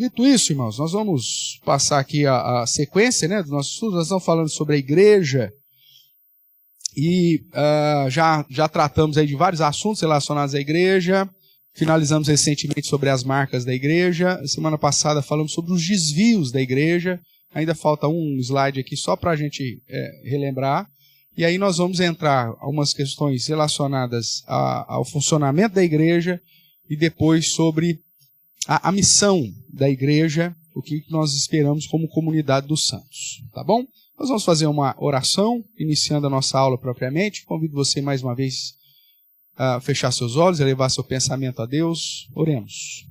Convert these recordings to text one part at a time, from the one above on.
Dito isso, irmãos, nós vamos passar aqui a sequência, né, do nosso estudo. Nós estamos falando sobre a igreja e já tratamos aí de vários assuntos relacionados à igreja. Finalizamos recentemente sobre as marcas da igreja. Semana passada falamos sobre os desvios da igreja. Ainda falta um slide aqui só para a gente relembrar. E aí nós vamos entrar algumas questões relacionadas ao funcionamento da igreja e depois sobre a missão da igreja, o que nós esperamos como comunidade dos santos. Tá bom? Nós vamos fazer uma oração, iniciando a nossa aula propriamente. Convido você mais uma vez a fechar seus olhos, a levar seu pensamento a Deus. Oremos.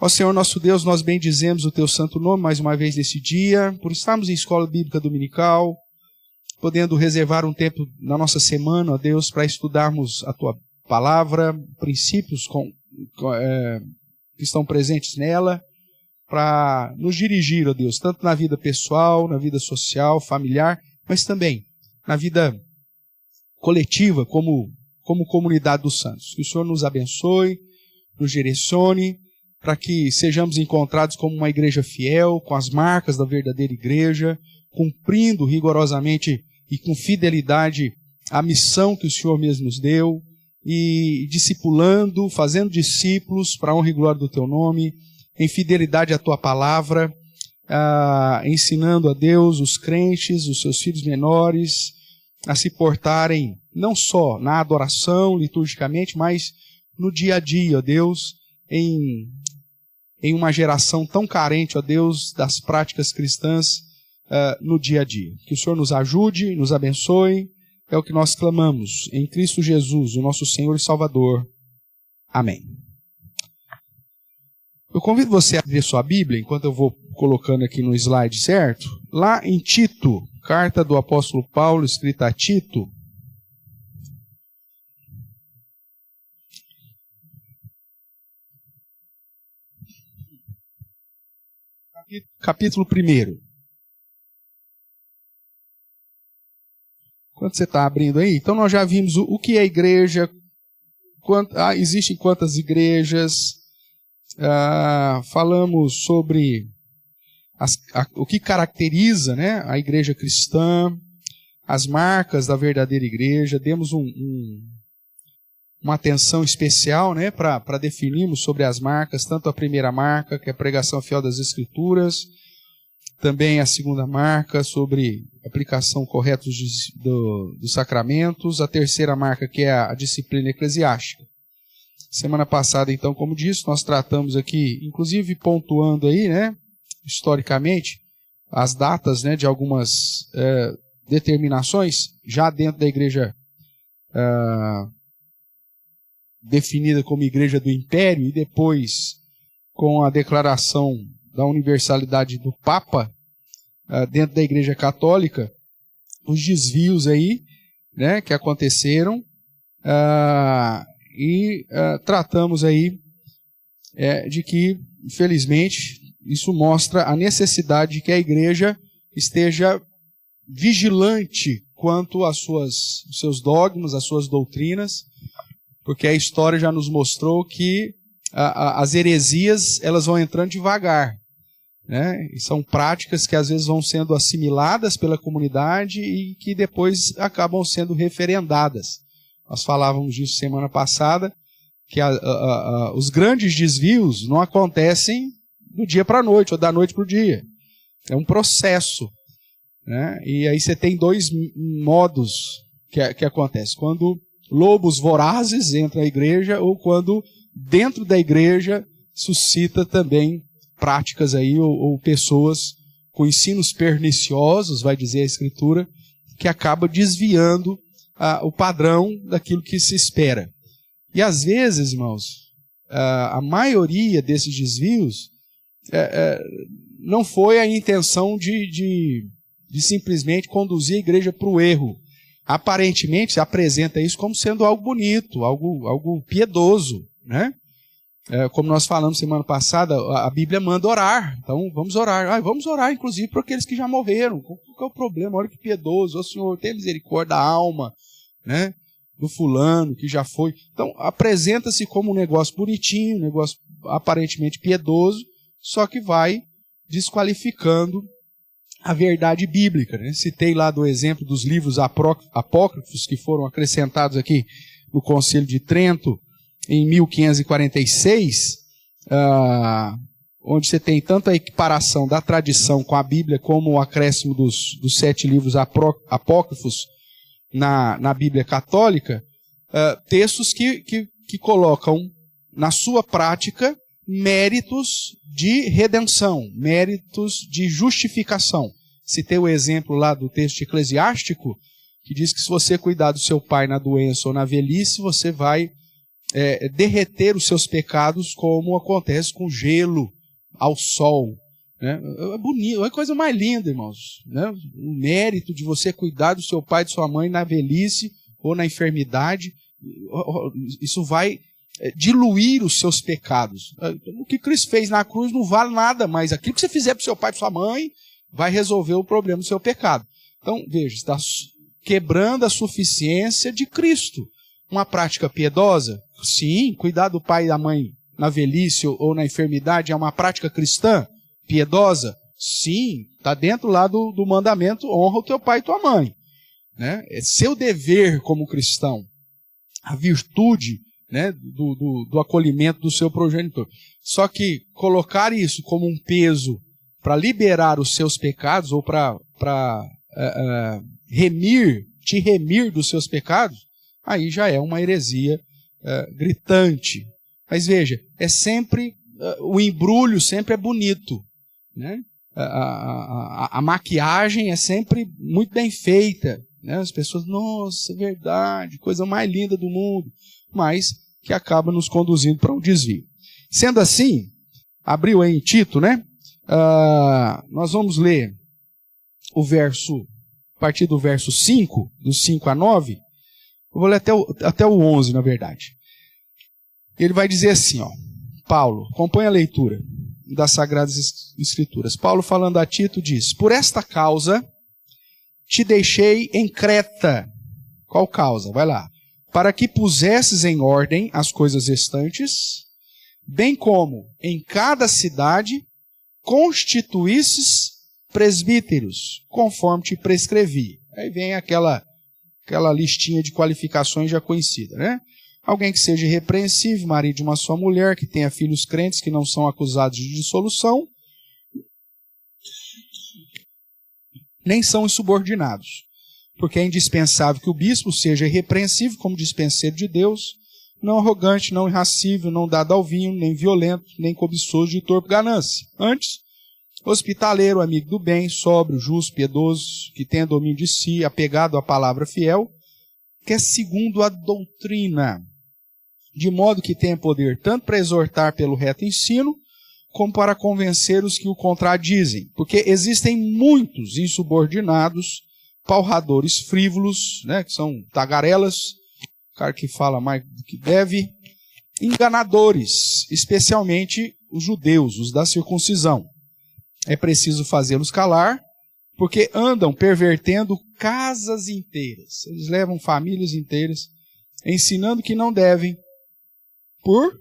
Ó Senhor nosso Deus, nós bendizemos o Teu santo nome mais uma vez nesse dia, por estarmos em escola bíblica dominical, podendo reservar um tempo na nossa semana, ó Deus, para estudarmos a Tua palavra, princípios que estão presentes nela, para nos dirigir, ó Deus, tanto na vida pessoal, na vida social, familiar, mas também na vida coletiva, como comunidade dos santos. Que o Senhor nos abençoe, nos direcione, para que sejamos encontrados como uma igreja fiel, com as marcas da verdadeira igreja, cumprindo rigorosamente e com fidelidade a missão que o Senhor mesmo nos deu, e discipulando, fazendo discípulos para a honra e glória do Teu nome, em fidelidade à Tua palavra, ensinando a Deus, os crentes, os seus filhos menores, a se portarem não só na adoração, liturgicamente, mas no dia a dia, ó Deus, em uma geração tão carente, ó Deus, das práticas cristãs no dia a dia. Que o Senhor nos ajude, nos abençoe, é o que nós clamamos em Cristo Jesus, o nosso Senhor e Salvador. Amém. Eu convido você a abrir sua Bíblia, enquanto eu vou colocando aqui no slide certo, lá em Tito, carta do apóstolo Paulo, escrita a Tito, capítulo 1. Quando você está abrindo aí, então nós já vimos o que é igreja, existem quantas igrejas, falamos sobre o que caracteriza, né, a igreja cristã, as marcas da verdadeira igreja, demos uma atenção especial, né, para definirmos sobre as marcas, tanto a primeira marca, que é a pregação fiel das Escrituras, também a segunda marca, sobre a aplicação correta dos sacramentos, a terceira marca, que é a disciplina eclesiástica. Semana passada, então, como disse, nós tratamos aqui, inclusive pontuando aí, né, historicamente, as datas, né, de algumas determinações, já dentro da igreja definida como igreja do Império, e depois com a declaração da universalidade do Papa, dentro da igreja católica, os desvios aí, né, que aconteceram, tratamos aí de que, infelizmente, isso mostra a necessidade de que a igreja esteja vigilante quanto aos seus dogmas, às suas doutrinas, porque a história já nos mostrou que as heresias elas vão entrando devagar, né? E são práticas que às vezes vão sendo assimiladas pela comunidade e que depois acabam sendo referendadas. Nós falávamos disso semana passada, que os grandes desvios não acontecem do dia para a noite, ou da noite para o dia. É um processo, né? E aí você tem dois modos que acontece. Quando lobos vorazes entram na igreja, ou quando dentro da igreja suscita também práticas aí, ou pessoas com ensinos perniciosos, vai dizer a Escritura, que acaba desviando o padrão daquilo que se espera. E às vezes, irmãos, a maioria desses desvios não foi a intenção de simplesmente conduzir a igreja para o erro. Aparentemente se apresenta isso como sendo algo bonito, algo piedoso, né? Como nós falamos semana passada, a Bíblia manda orar. Então vamos orar. Vamos orar inclusive por aqueles que já morreram. Qual é o problema? Olha que piedoso. Ó Senhor, tenha misericórdia da alma, né, do fulano que já foi. Então apresenta-se como um negócio bonitinho, um negócio aparentemente piedoso, só que vai desqualificando a verdade bíblica, né? Citei lá do exemplo dos livros apócrifos que foram acrescentados aqui no Concílio de Trento em 1546, onde você tem tanto a equiparação da tradição com a Bíblia como o acréscimo dos 7 livros apócrifos na Bíblia católica, textos que colocam na sua prática méritos de redenção, méritos de justificação. Citei o exemplo lá do texto eclesiástico, que diz que se você cuidar do seu pai na doença ou na velhice, você vai derreter os seus pecados, como acontece com gelo ao sol. Né? É bonito, é a coisa mais linda, irmãos. Né? O mérito de você cuidar do seu pai e de sua mãe na velhice ou na enfermidade, isso vai diluir os seus pecados. O que Cristo fez na cruz não vale nada, mas aquilo que você fizer para o seu pai e para sua mãe vai resolver o problema do seu pecado. Então, veja, está quebrando a suficiência de Cristo. Uma prática piedosa? Sim, cuidar do pai e da mãe na velhice ou na enfermidade é uma prática cristã? Piedosa? Sim, está dentro lá do mandamento, honra o teu pai e tua mãe. Né? É seu dever como cristão. A virtude, né, do acolhimento do seu progenitor. Só que colocar isso como um peso para liberar os seus pecados ou para te remir dos seus pecados, aí já é uma heresia gritante. Mas veja, é sempre, o embrulho sempre é bonito. Né? A maquiagem é sempre muito bem feita. Né? As pessoas, nossa, é verdade, coisa mais linda do mundo. Mas que acaba nos conduzindo para um desvio. Sendo assim, abriu aí em Tito, né? Nós vamos ler o verso, a partir do verso 5, dos 5 a 9. Eu vou ler até o 11, na verdade. Ele vai dizer assim, ó, Paulo, acompanha a leitura das Sagradas Escrituras. Paulo, falando a Tito, diz: por esta causa te deixei em Creta. Qual causa? Vai lá. Para que pusesses em ordem as coisas restantes, bem como em cada cidade constituísses presbíteros, conforme te prescrevi. Aí vem aquela listinha de qualificações já conhecida, né? Alguém que seja irrepreensível, marido de uma só mulher, que tenha filhos crentes que não são acusados de dissolução, nem são insubordinados. Porque é indispensável que o bispo seja irrepreensível como dispenseiro de Deus, não arrogante, não irracível, não dado ao vinho, nem violento, nem cobiçoso de torpe ganância. Antes, hospitaleiro, amigo do bem, sóbrio, justo, piedoso, que tenha domínio de si, apegado à palavra fiel, que é segundo a doutrina, de modo que tenha poder tanto para exortar pelo reto ensino, como para convencer os que o contradizem. Porque existem muitos insubordinados, palradores frívolos, né, que são tagarelas, cara que fala mais do que deve, enganadores, especialmente os judeus, os da circuncisão. É preciso fazê-los calar, porque andam pervertendo casas inteiras. Eles levam famílias inteiras, ensinando que não devem, por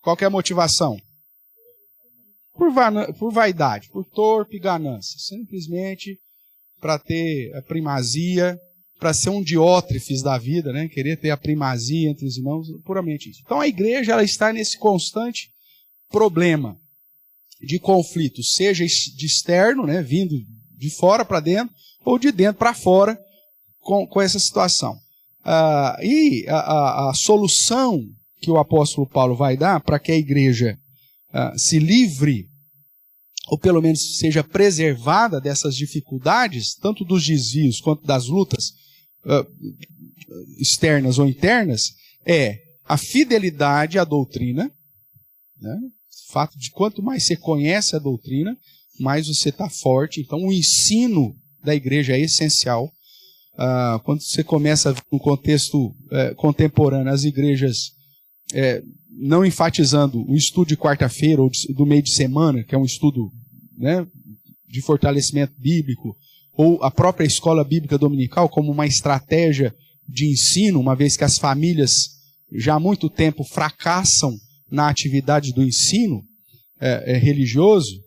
qualquer motivação. Por vaidade, por torpe ganância. Simplesmente para ter a primazia, para ser um diótrefes da vida, né? Querer ter a primazia entre os irmãos, puramente isso. Então a igreja ela está nesse constante problema de conflito, seja de externo, né, vindo de fora para dentro, ou de dentro para fora com essa situação. E a solução que o apóstolo Paulo vai dar para que a igreja se livre, ou pelo menos seja preservada dessas dificuldades, tanto dos desvios quanto das lutas externas ou internas, é a fidelidade à doutrina, né? O fato de quanto mais você conhece a doutrina, mais você está forte. Então o ensino da igreja é essencial. Quando você começa a ver no contexto contemporâneo, as igrejas não enfatizando o estudo de quarta-feira ou do meio de semana, que é um estudo, né, de fortalecimento bíblico, ou a própria escola bíblica dominical como uma estratégia de ensino, uma vez que as famílias já há muito tempo fracassam na atividade do ensino, religioso,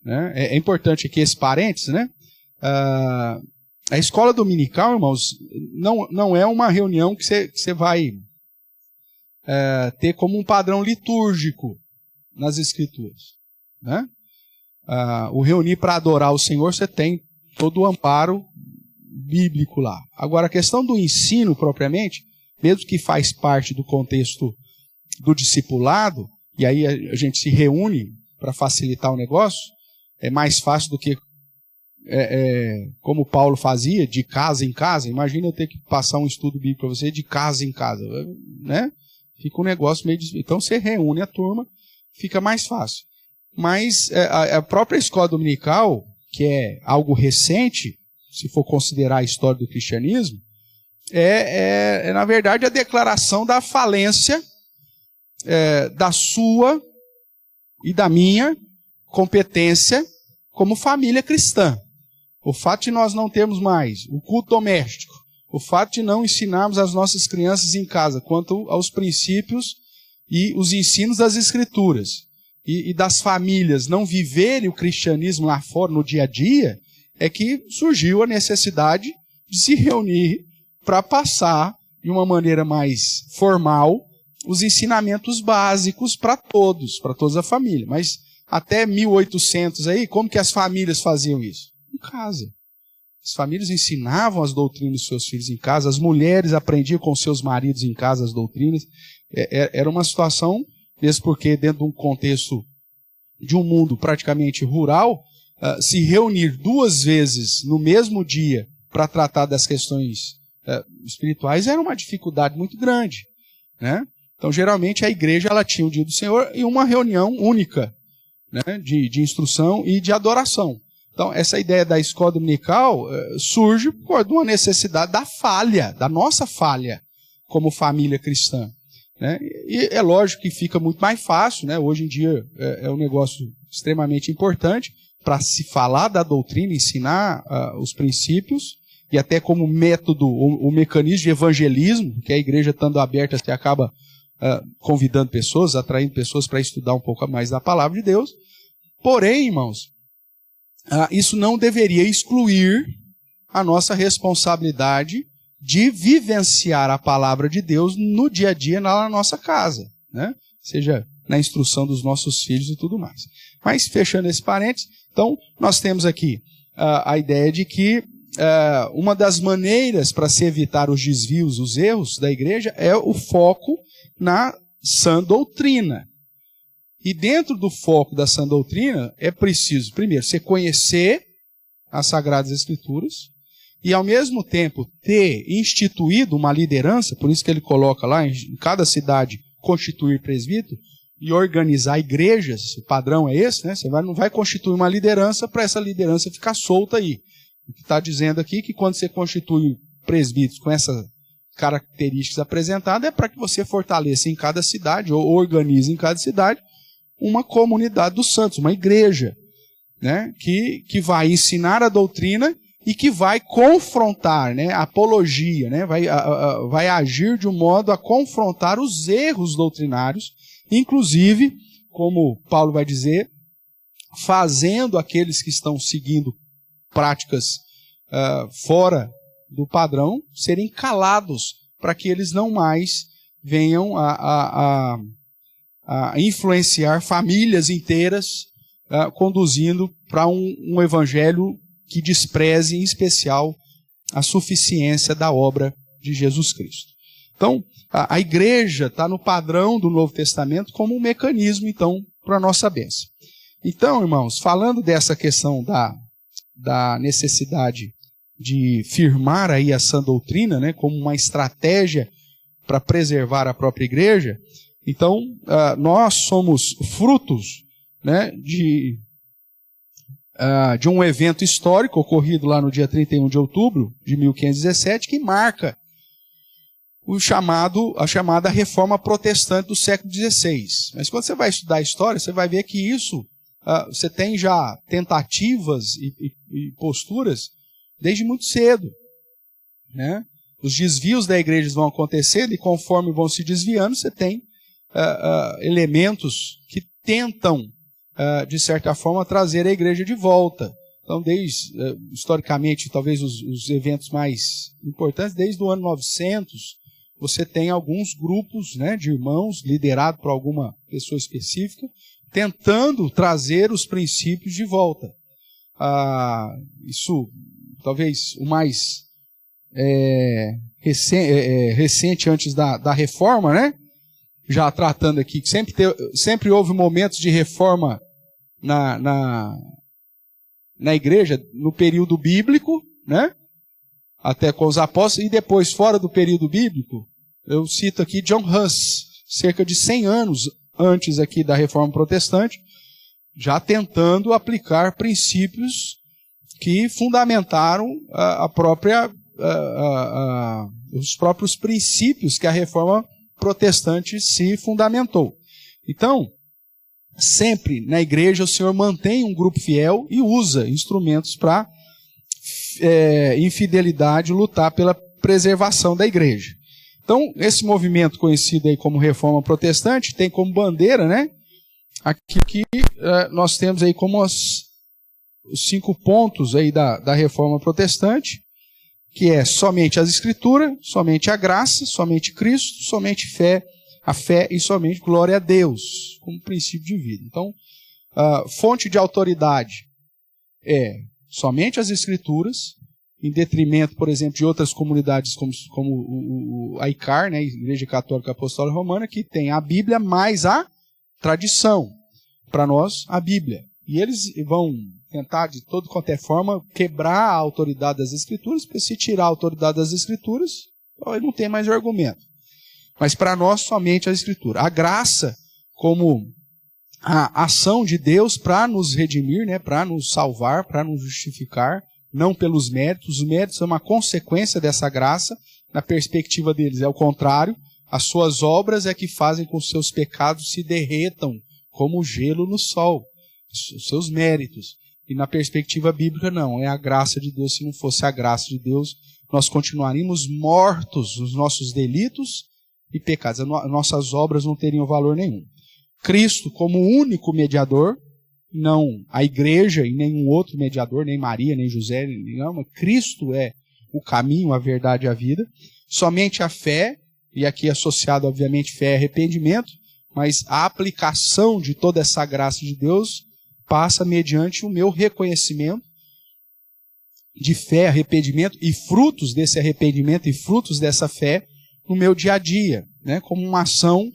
né? É importante aqui esse parênteses, né? A escola dominical, irmãos, não é uma reunião que você vai ter como um padrão litúrgico nas Escrituras, né? O reunir para adorar o Senhor, você tem todo o amparo bíblico lá. Agora, a questão do ensino propriamente, mesmo que faz parte do contexto do discipulado, e aí a gente se reúne para facilitar o negócio, é mais fácil do que como Paulo fazia, de casa em casa. Imagina eu ter que passar um estudo bíblico para você de casa em casa, né? Fica um negócio meio... Então você reúne a turma, fica mais fácil. Mas a própria escola dominical, que é algo recente, se for considerar a história do cristianismo, na verdade, a declaração da falência da sua e da minha competência como família cristã. O fato de nós não termos mais o culto doméstico, o fato de não ensinarmos as nossas crianças em casa quanto aos princípios e os ensinos das Escrituras, e das famílias não viverem o cristianismo lá fora no dia a dia, é que surgiu a necessidade de se reunir para passar de uma maneira mais formal os ensinamentos básicos para toda a família. Mas até 1800 aí, como que as famílias faziam isso? Em casa. As famílias ensinavam as doutrinas dos seus filhos em casa, as mulheres aprendiam com seus maridos em casa as doutrinas. Era uma situação, mesmo porque dentro de um contexto de um mundo praticamente rural, se reunir 2 vezes no mesmo dia para tratar das questões espirituais era uma dificuldade muito grande, né? Então, geralmente, a igreja ela tinha o dia do Senhor e uma reunião única, né, de instrução e de adoração. Então, essa ideia da escola dominical surge por uma necessidade da nossa falha como família cristã, né? E é lógico que fica muito mais fácil, né? Hoje em dia é um negócio extremamente importante para se falar da doutrina, ensinar os princípios, e até como método, o mecanismo de evangelismo, que a igreja estando aberta, você acaba convidando pessoas, atraindo pessoas para estudar um pouco mais da palavra de Deus. Porém, irmãos, isso não deveria excluir a nossa responsabilidade de vivenciar a palavra de Deus no dia a dia na nossa casa, né? Seja na instrução dos nossos filhos e tudo mais. Mas, fechando esse parênteses, então, nós temos aqui a ideia de que uma das maneiras para se evitar os desvios, os erros da igreja, é o foco na sã doutrina. E dentro do foco da sã doutrina, é preciso, primeiro, você conhecer as Sagradas Escrituras e, ao mesmo tempo, ter instituído uma liderança, por isso que ele coloca lá, em cada cidade, constituir presbítero e organizar igrejas, o padrão é esse, né? Você não vai constituir uma liderança para essa liderança ficar solta aí. O que está dizendo aqui é que quando você constitui presbíteros com essas características apresentadas, é para que você fortaleça em cada cidade, ou organize em cada cidade, uma comunidade dos santos, uma igreja, né, que vai ensinar a doutrina e que vai confrontar, né, a apologia, né, vai agir de um modo a confrontar os erros doutrinários, inclusive, como Paulo vai dizer, fazendo aqueles que estão seguindo práticas fora do padrão serem calados, para que eles não mais venham a influenciar famílias inteiras, conduzindo para um evangelho que despreze, em especial, a suficiência da obra de Jesus Cristo. Então, a igreja está no padrão do Novo Testamento como um mecanismo, então, para a nossa bênção. Então, irmãos, falando dessa questão da necessidade de firmar aí a sã doutrina, né, como uma estratégia para preservar a própria igreja, então, nós somos frutos, né, de um evento histórico ocorrido lá no dia 31 de outubro de 1517, que marca a chamada Reforma Protestante do século XVI. Mas quando você vai estudar a história, você vai ver que isso, você tem já tentativas e posturas desde muito cedo, né? Os desvios da igreja vão acontecendo e conforme vão se desviando, você tem elementos que tentam de certa forma, trazer a igreja de volta. Então, historicamente, talvez os eventos mais importantes, desde o ano 900, você tem alguns grupos, né, de irmãos, liderados por alguma pessoa específica, tentando trazer os princípios de volta. Isso, talvez, o mais recente antes da reforma, né? Já tratando aqui, que sempre houve momentos de reforma na igreja, no período bíblico, né? Até com os apóstolos, e depois, fora do período bíblico, eu cito aqui John Huss, cerca de 100 anos antes aqui da reforma protestante, já tentando aplicar princípios que fundamentaram os próprios princípios que a reforma protestante se fundamentou. Então, sempre na igreja o Senhor mantém um grupo fiel e usa instrumentos para, em fidelidade, lutar pela preservação da igreja. Então, esse movimento conhecido aí como Reforma Protestante tem como bandeira, né, aquilo que nós temos aí como os 5 pontos aí da Reforma Protestante, que é somente as Escrituras, somente a graça, somente Cristo, somente a fé e somente glória a Deus, como princípio de vida. Então, fonte de autoridade é somente as Escrituras, em detrimento, por exemplo, de outras comunidades como a ICAR, né, Igreja Católica Apostólica Romana, que tem a Bíblia mais a tradição. Para nós, a Bíblia. E eles vão tentar, de toda qualquer forma, quebrar a autoridade das Escrituras, porque se tirar a autoridade das Escrituras, aí não tem mais argumento. Mas para nós, somente a Escritura. A graça, como a ação de Deus para nos redimir, né, para nos salvar, para nos justificar, não pelos méritos. Os méritos são uma consequência dessa graça. Na perspectiva deles é o contrário. As suas obras é que fazem com que os seus pecados se derretam como gelo no sol. Os seus méritos. E na perspectiva bíblica, não. É a graça de Deus. Se não fosse a graça de Deus, nós continuaríamos mortos nos nossos delitos e pecados. As nossas obras não teriam valor nenhum. Cristo, como único mediador, não a igreja e nenhum outro mediador, nem Maria, nem José, não, mas Cristo é o caminho, a verdade e a vida. Somente a fé, e aqui associado, obviamente, fé e arrependimento, mas a aplicação de toda essa graça de Deus passa mediante o meu reconhecimento de fé, arrependimento e frutos desse arrependimento e frutos dessa fé no meu dia a dia, né, como uma ação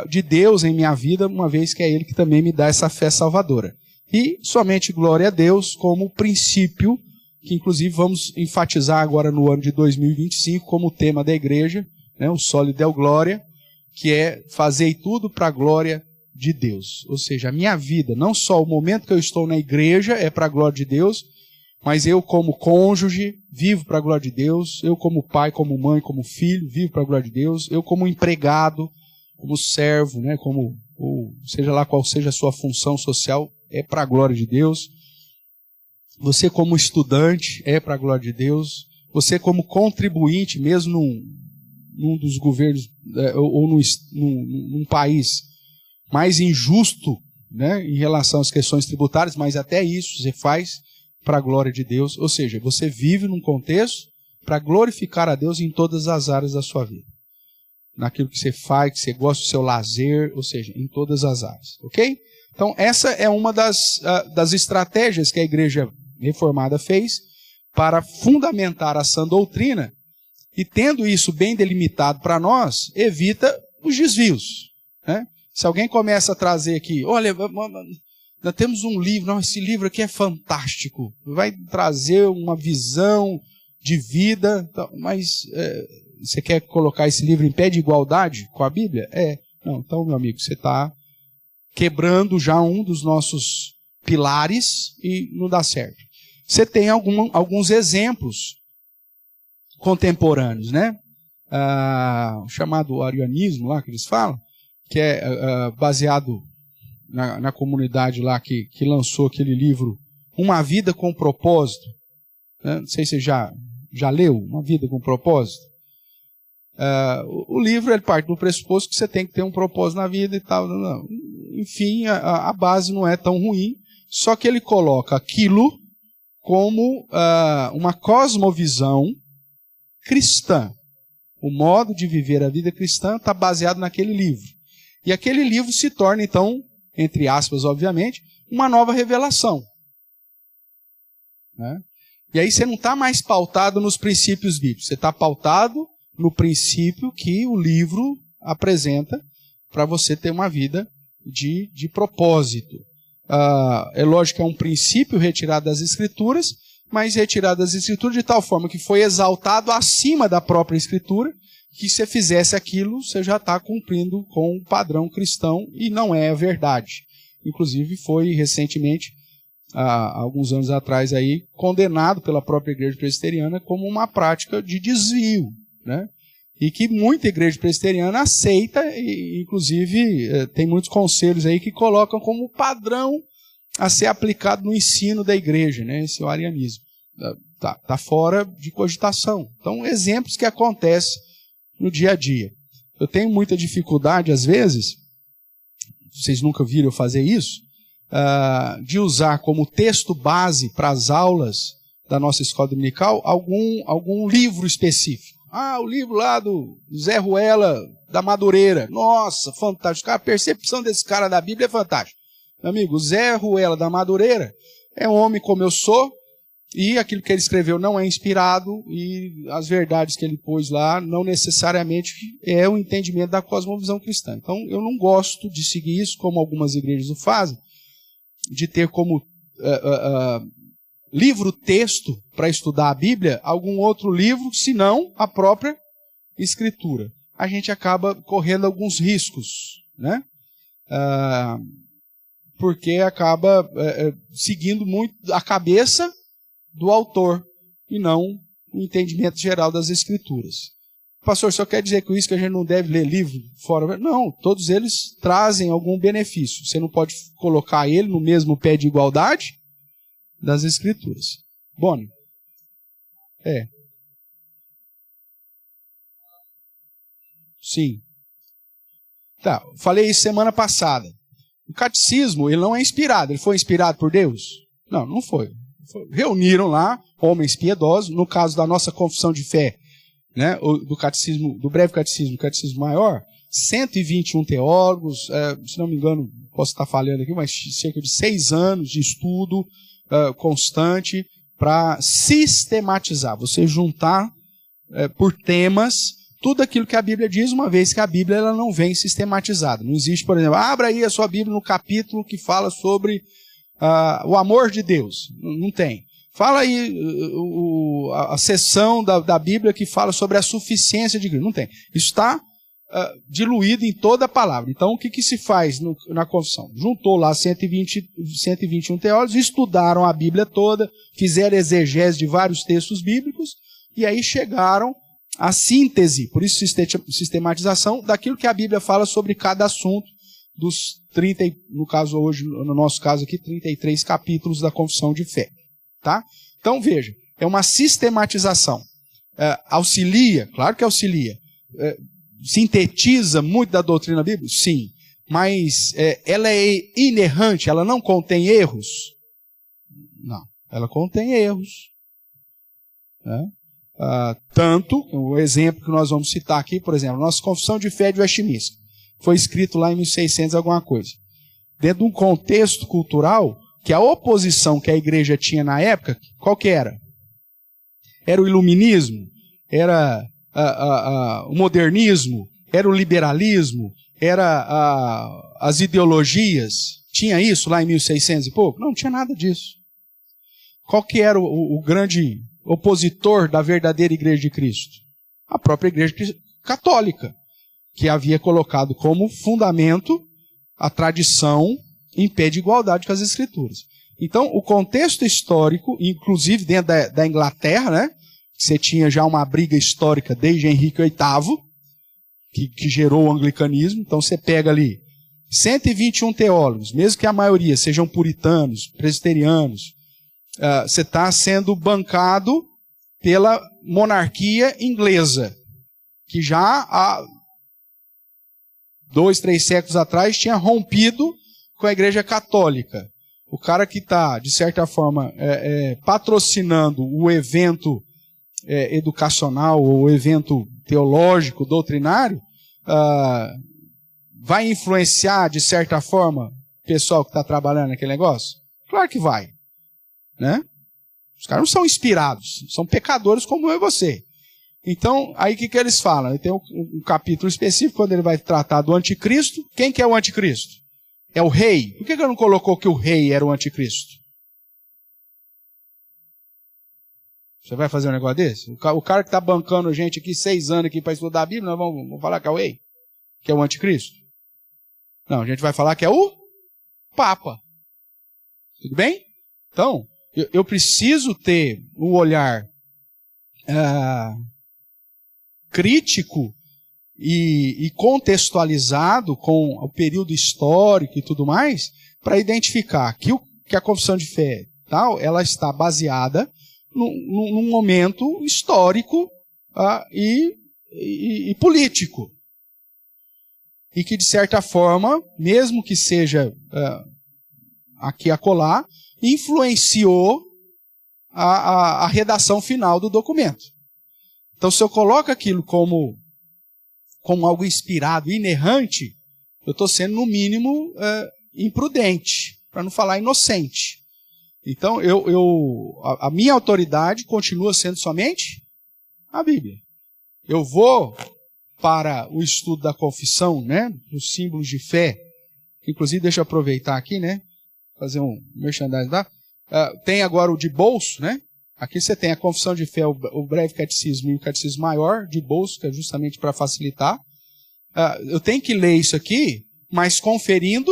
de Deus em minha vida, uma vez que é Ele que também me dá essa fé salvadora. E somente glória a Deus como princípio, que inclusive vamos enfatizar agora no ano de 2025 como tema da igreja, né, o Soli Deo Glória, que é fazer tudo para a glória de Deus. Ou seja, a minha vida, não só o momento que eu estou na igreja é para a glória de Deus, mas eu como cônjuge vivo para a glória de Deus, eu como pai, como mãe, como filho, vivo para a glória de Deus, eu como empregado, como servo, né, ou seja lá qual seja a sua função social, é para a glória de Deus. Você como estudante é para a glória de Deus. Você como contribuinte, mesmo num dos governos, ou num país mais injusto, né, em relação às questões tributárias, mas até isso você faz para a glória de Deus. Ou seja, você vive num contexto para glorificar a Deus em todas as áreas da sua vida. Naquilo que você faz, que você gosta do seu lazer, ou seja, em todas as áreas. Ok? Então, essa é uma das estratégias que a Igreja Reformada fez para fundamentar a sã doutrina, e tendo isso bem delimitado para nós, evita os desvios. Né? Se alguém começa a trazer aqui, olha, nós temos um livro, não, esse livro aqui é fantástico, vai trazer uma visão de vida, mas você quer colocar esse livro em pé de igualdade com a Bíblia? Não, então, meu amigo, você está quebrando já um dos nossos pilares e não dá certo. Você tem alguns exemplos contemporâneos, né? O chamado arianismo lá que eles falam, que é baseado na comunidade lá que lançou aquele livro Uma Vida com Propósito. Não sei se você já leu Uma Vida com Propósito. O livro ele parte do pressuposto que você tem que ter um propósito na vida e tal. Não. enfim, a base não é tão ruim, só que ele coloca aquilo como uma cosmovisão cristã. O modo de viver a vida cristã está baseado naquele livro. E aquele livro se torna, então, entre aspas, obviamente, uma nova revelação. Né? E aí você não está mais pautado nos princípios bíblicos, você está pautado no princípio que o livro apresenta para você ter uma vida de propósito. É lógico que é um princípio retirado das Escrituras, mas retirado das Escrituras de tal forma que foi exaltado acima da própria Escritura, que se você fizesse aquilo, você já está cumprindo com o padrão cristão, e não é a verdade. Inclusive foi recentemente, há alguns anos atrás, aí, condenado pela própria igreja presbiteriana como uma prática de desvio, né? E que muita igreja presbiteriana aceita, e inclusive tem muitos conselhos aí que colocam como padrão a ser aplicado no ensino da igreja, né? Esse é o arianismo. Tá fora de cogitação. Então, exemplos que acontecem no dia a dia. Eu tenho muita dificuldade, às vezes, vocês nunca viram eu fazer isso, de usar como texto base para as aulas da nossa escola dominical algum livro específico. O livro lá do Zé Ruela, da Madureira. Nossa, fantástico. A percepção desse cara da Bíblia é fantástica. Meu amigo, o Zé Ruela da Madureira é um homem como eu sou, e aquilo que ele escreveu não é inspirado, e as verdades que ele pôs lá não necessariamente é o entendimento da cosmovisão cristã. Então, eu não gosto de seguir isso, como algumas igrejas o fazem, de ter como livro-texto para estudar a Bíblia algum outro livro, senão a própria Escritura. A gente acaba correndo alguns riscos, né? Porque acaba seguindo muito a cabeça do autor e não o entendimento geral das Escrituras. Pastor, só quer dizer com isso que a gente não deve ler livro fora? Não, todos eles trazem algum benefício. Você não pode colocar ele no mesmo pé de igualdade das Escrituras. Boni? Sim. Tá, falei isso semana passada. O catecismo, ele não é inspirado. Ele foi inspirado por Deus? Não, não foi. Reuniram lá homens piedosos, no caso da nossa confissão de fé, né, do catecismo, do breve catecismo, do catecismo maior, 121 teólogos, se não me engano, posso estar falhando aqui, mas cerca de 6 anos de estudo constante para sistematizar, você juntar por temas tudo aquilo que a Bíblia diz, uma vez que a Bíblia ela não vem sistematizada. Não existe, por exemplo, abra aí a sua Bíblia no capítulo que fala sobre o amor de Deus. Não tem. Fala aí a seção da Bíblia que fala sobre a suficiência de Cristo. Não tem. Isso está diluído em toda a palavra. Então, o que se faz na confissão? Juntou lá 121 teólogos, estudaram a Bíblia toda, fizeram exegese de vários textos bíblicos, e aí chegaram à síntese, por isso sistematização, daquilo que a Bíblia fala sobre cada assunto dos 30, no caso hoje, no nosso caso aqui, 33 capítulos da confissão de fé. Tá? Então, veja, é uma sistematização. Auxilia? Claro que auxilia. Sintetiza muito da doutrina bíblica? Sim. Mas ela é inerrante, ela não contém erros? Não, ela contém erros. Tanto, o exemplo que nós vamos citar aqui, por exemplo, nossa confissão de fé de Westminster, foi escrito lá em 1600 alguma coisa. Dentro de um contexto cultural, que a oposição que a igreja tinha na época, qual que era? Era o iluminismo? Era o modernismo? Era o liberalismo? Era as ideologias? Tinha isso lá em 1600 e pouco? Não tinha nada disso. Qual que era o grande opositor da verdadeira igreja de Cristo? A própria igreja católica, que havia colocado como fundamento a tradição em pé de igualdade com as Escrituras. Então, o contexto histórico, inclusive dentro da Inglaterra, né, você tinha já uma briga histórica desde Henrique VIII, que gerou o anglicanismo. Então, você pega ali 121 teólogos, mesmo que a maioria sejam puritanos, presbiterianos, você está sendo bancado pela monarquia inglesa, que já há 2, 3 séculos atrás tinha rompido com a Igreja Católica. O cara que está, de certa forma, patrocinando o evento educacional ou o evento teológico, doutrinário, vai influenciar, de certa forma, o pessoal que está trabalhando naquele negócio? Claro que vai. Né? Os caras não são inspirados, são pecadores como eu e você. Então, aí o que eles falam? Tem um capítulo específico, quando ele vai tratar do anticristo. Quem que é o anticristo? É o rei. Por que ele não colocou que o rei era o anticristo? Você vai fazer um negócio desse? O cara que está bancando a gente aqui 6 anos aqui para estudar a Bíblia, nós vamos falar que é o rei? Que é o anticristo? Não, a gente vai falar que é o Papa. Tudo bem? Então, eu preciso ter um olhar crítico e contextualizado com o período histórico e tudo mais, para identificar que a confissão de fé tal, ela está baseada num momento histórico e político. E que, de certa forma, mesmo que seja aqui e acolá, influenciou a redação final do documento. Então, se eu coloco aquilo como algo inspirado, inerrante, eu estou sendo, no mínimo, imprudente, para não falar inocente. Então, a minha autoridade continua sendo somente a Bíblia. Eu vou para o estudo da confissão, né, dos símbolos de fé. Inclusive, deixa eu aproveitar aqui, né, fazer um merchandising lá. Tem agora o de bolso, né? Aqui você tem a confissão de fé, o breve catecismo e o catecismo maior de bolso, que é justamente para facilitar. Eu tenho que ler isso aqui, mas conferindo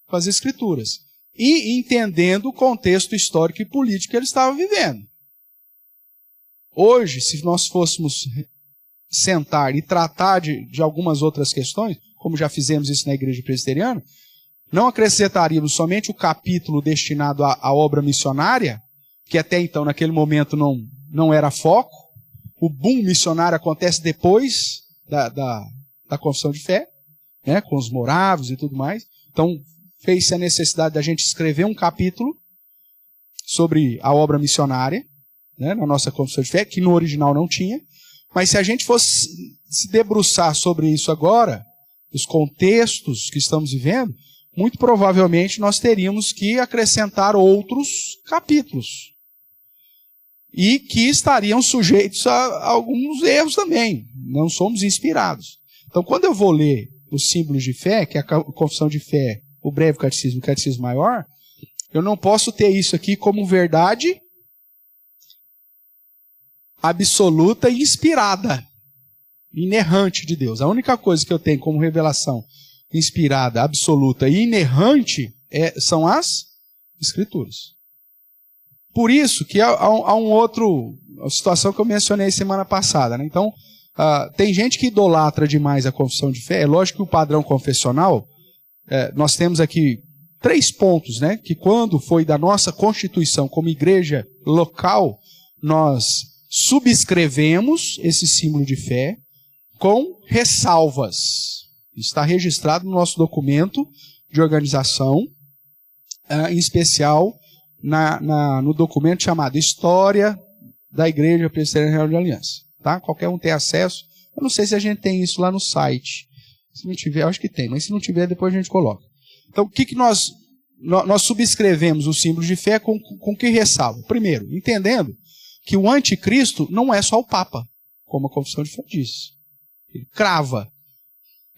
com as escrituras. E entendendo o contexto histórico e político que ele estava vivendo. Hoje, se nós fôssemos sentar e tratar de algumas outras questões, como já fizemos isso na Igreja Presbiteriana, não acrescentaríamos somente o capítulo destinado à obra missionária, que até então, naquele momento, não era foco. O boom missionário acontece depois da confissão de fé, né, com os moravos e tudo mais. Então, fez-se a necessidade da gente escrever um capítulo sobre a obra missionária, né, na nossa confissão de fé, que no original não tinha. Mas se a gente fosse se debruçar sobre isso agora, os contextos que estamos vivendo, muito provavelmente nós teríamos que acrescentar outros capítulos. E que estariam sujeitos a alguns erros também. Não somos inspirados. Então, quando eu vou ler os símbolos de fé, que é a confissão de fé, o breve catecismo e o catecismo maior, eu não posso ter isso aqui como verdade absoluta e inspirada, inerrante de Deus. A única coisa que eu tenho como revelação inspirada, absoluta e inerrante são as Escrituras. Por isso que há uma situação que eu mencionei semana passada. Né? Então, tem gente que idolatra demais a confissão de fé. É lógico que o padrão confessional, nós temos aqui 3 pontos, né? Que quando foi da nossa constituição como igreja local, nós subscrevemos esse símbolo de fé com ressalvas. Está registrado no nosso documento de organização, em especial no documento chamado História da Igreja Presbiteriana Real de Aliança. Tá? Qualquer um tem acesso. Eu não sei se a gente tem isso lá no site. Se não tiver, eu acho que tem, mas se não tiver, depois a gente coloca. Então, o que nós subscrevemos o símbolo de fé com que ressalva? Primeiro, entendendo que o anticristo não é só o Papa, como a confissão de fé diz. Ele crava.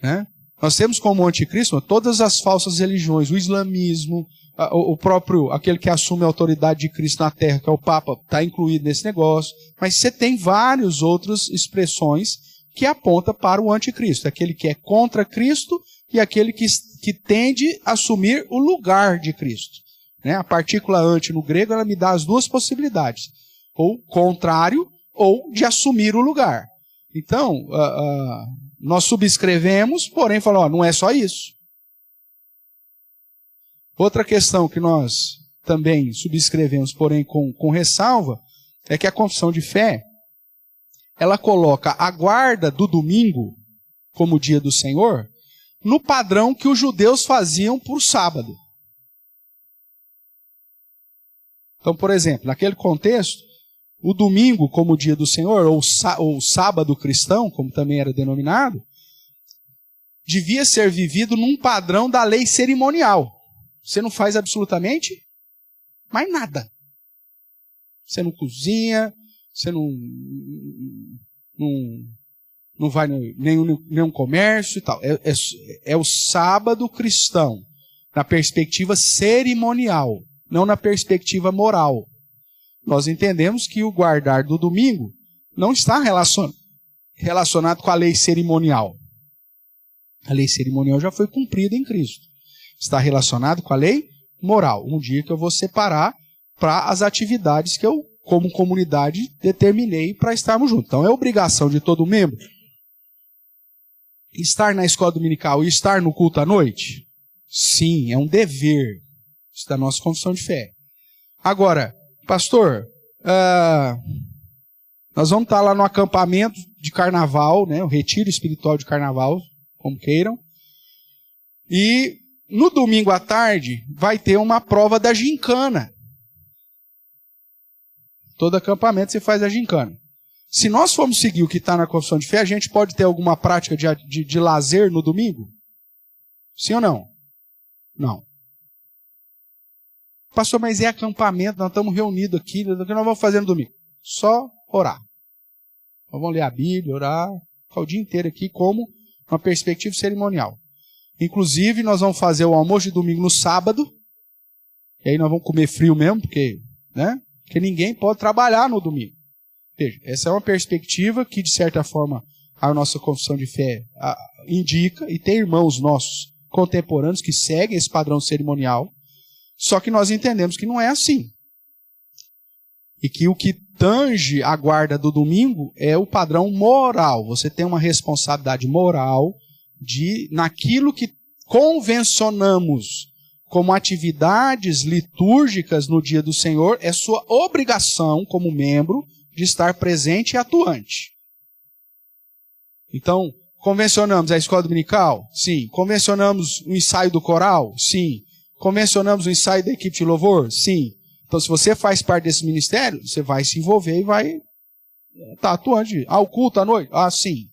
Né? Nós temos como anticristo todas as falsas religiões, o islamismo, o próprio, aquele que assume a autoridade de Cristo na terra, que é o Papa, está incluído nesse negócio. Mas você tem várias outras expressões que apontam para o anticristo. Aquele que é contra Cristo e aquele que tende a assumir o lugar de Cristo. Né? A partícula anti no grego, ela me dá as duas possibilidades. Ou contrário, ou de assumir o lugar. Então, nós subscrevemos, porém falamos, não é só isso. Outra questão que nós também subscrevemos, porém com ressalva, é que a confissão de fé, ela coloca a guarda do domingo como dia do Senhor no padrão que os judeus faziam por sábado. Então, por exemplo, naquele contexto, o domingo como dia do Senhor, ou o sábado cristão, como também era denominado, devia ser vivido num padrão da lei cerimonial. Você não faz absolutamente mais nada. Você não cozinha, você não vai em nenhum comércio e tal. É o sábado cristão, na perspectiva cerimonial, não na perspectiva moral. Nós entendemos que o guardar do domingo não está relacionado com a lei cerimonial. A lei cerimonial já foi cumprida em Cristo. Está relacionado com a lei moral. Um dia que eu vou separar para as atividades que eu, como comunidade, determinei para estarmos juntos. Então é obrigação de todo membro estar na escola dominical e estar no culto à noite? Sim, é um dever. Isso é da nossa confissão de fé. Agora, pastor, nós vamos estar lá no acampamento de carnaval, né, o retiro espiritual de carnaval, como queiram, e no domingo à tarde vai ter uma prova da gincana. Todo acampamento você faz a gincana. Se nós formos seguir o que está na confissão de fé, a gente pode ter alguma prática de lazer no domingo? Sim ou não? Não. Pastor, mas é acampamento, nós estamos reunidos aqui, o que nós vamos fazer no domingo? Só orar. Nós vamos ler a Bíblia, orar, ficar o dia inteiro aqui como uma perspectiva cerimonial. Inclusive, nós vamos fazer o almoço de domingo no sábado, e aí nós vamos comer frio mesmo, porque ninguém pode trabalhar no domingo. Veja, essa é uma perspectiva que, de certa forma, a nossa confissão de fé indica, e tem irmãos nossos contemporâneos que seguem esse padrão cerimonial, só que nós entendemos que não é assim. E que o que tange a guarda do domingo é o padrão moral. Você tem uma responsabilidade moral naquilo que convencionamos como atividades litúrgicas no dia do Senhor, é sua obrigação como membro de estar presente e atuante. Então, convencionamos a escola dominical? Sim. Convencionamos o ensaio do coral? Sim. Convencionamos o ensaio da equipe de louvor? Sim. Então, se você faz parte desse ministério, você vai se envolver e vai estar atuante. O culto à noite? Sim.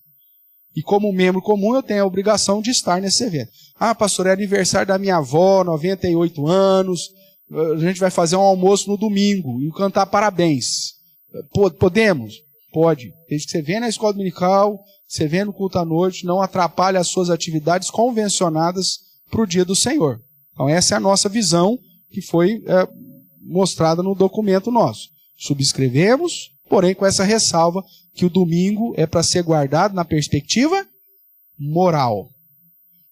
E como membro comum, eu tenho a obrigação de estar nesse evento. Pastor, é aniversário da minha avó, 98 anos, a gente vai fazer um almoço no domingo e cantar parabéns. Podemos? Pode. Desde que você venha na escola dominical, você venha no culto à noite, não atrapalhe as suas atividades convencionadas para o dia do Senhor. Então essa é a nossa visão que foi mostrada no documento nosso. Subscrevemos, porém com essa ressalva que o domingo é para ser guardado na perspectiva moral.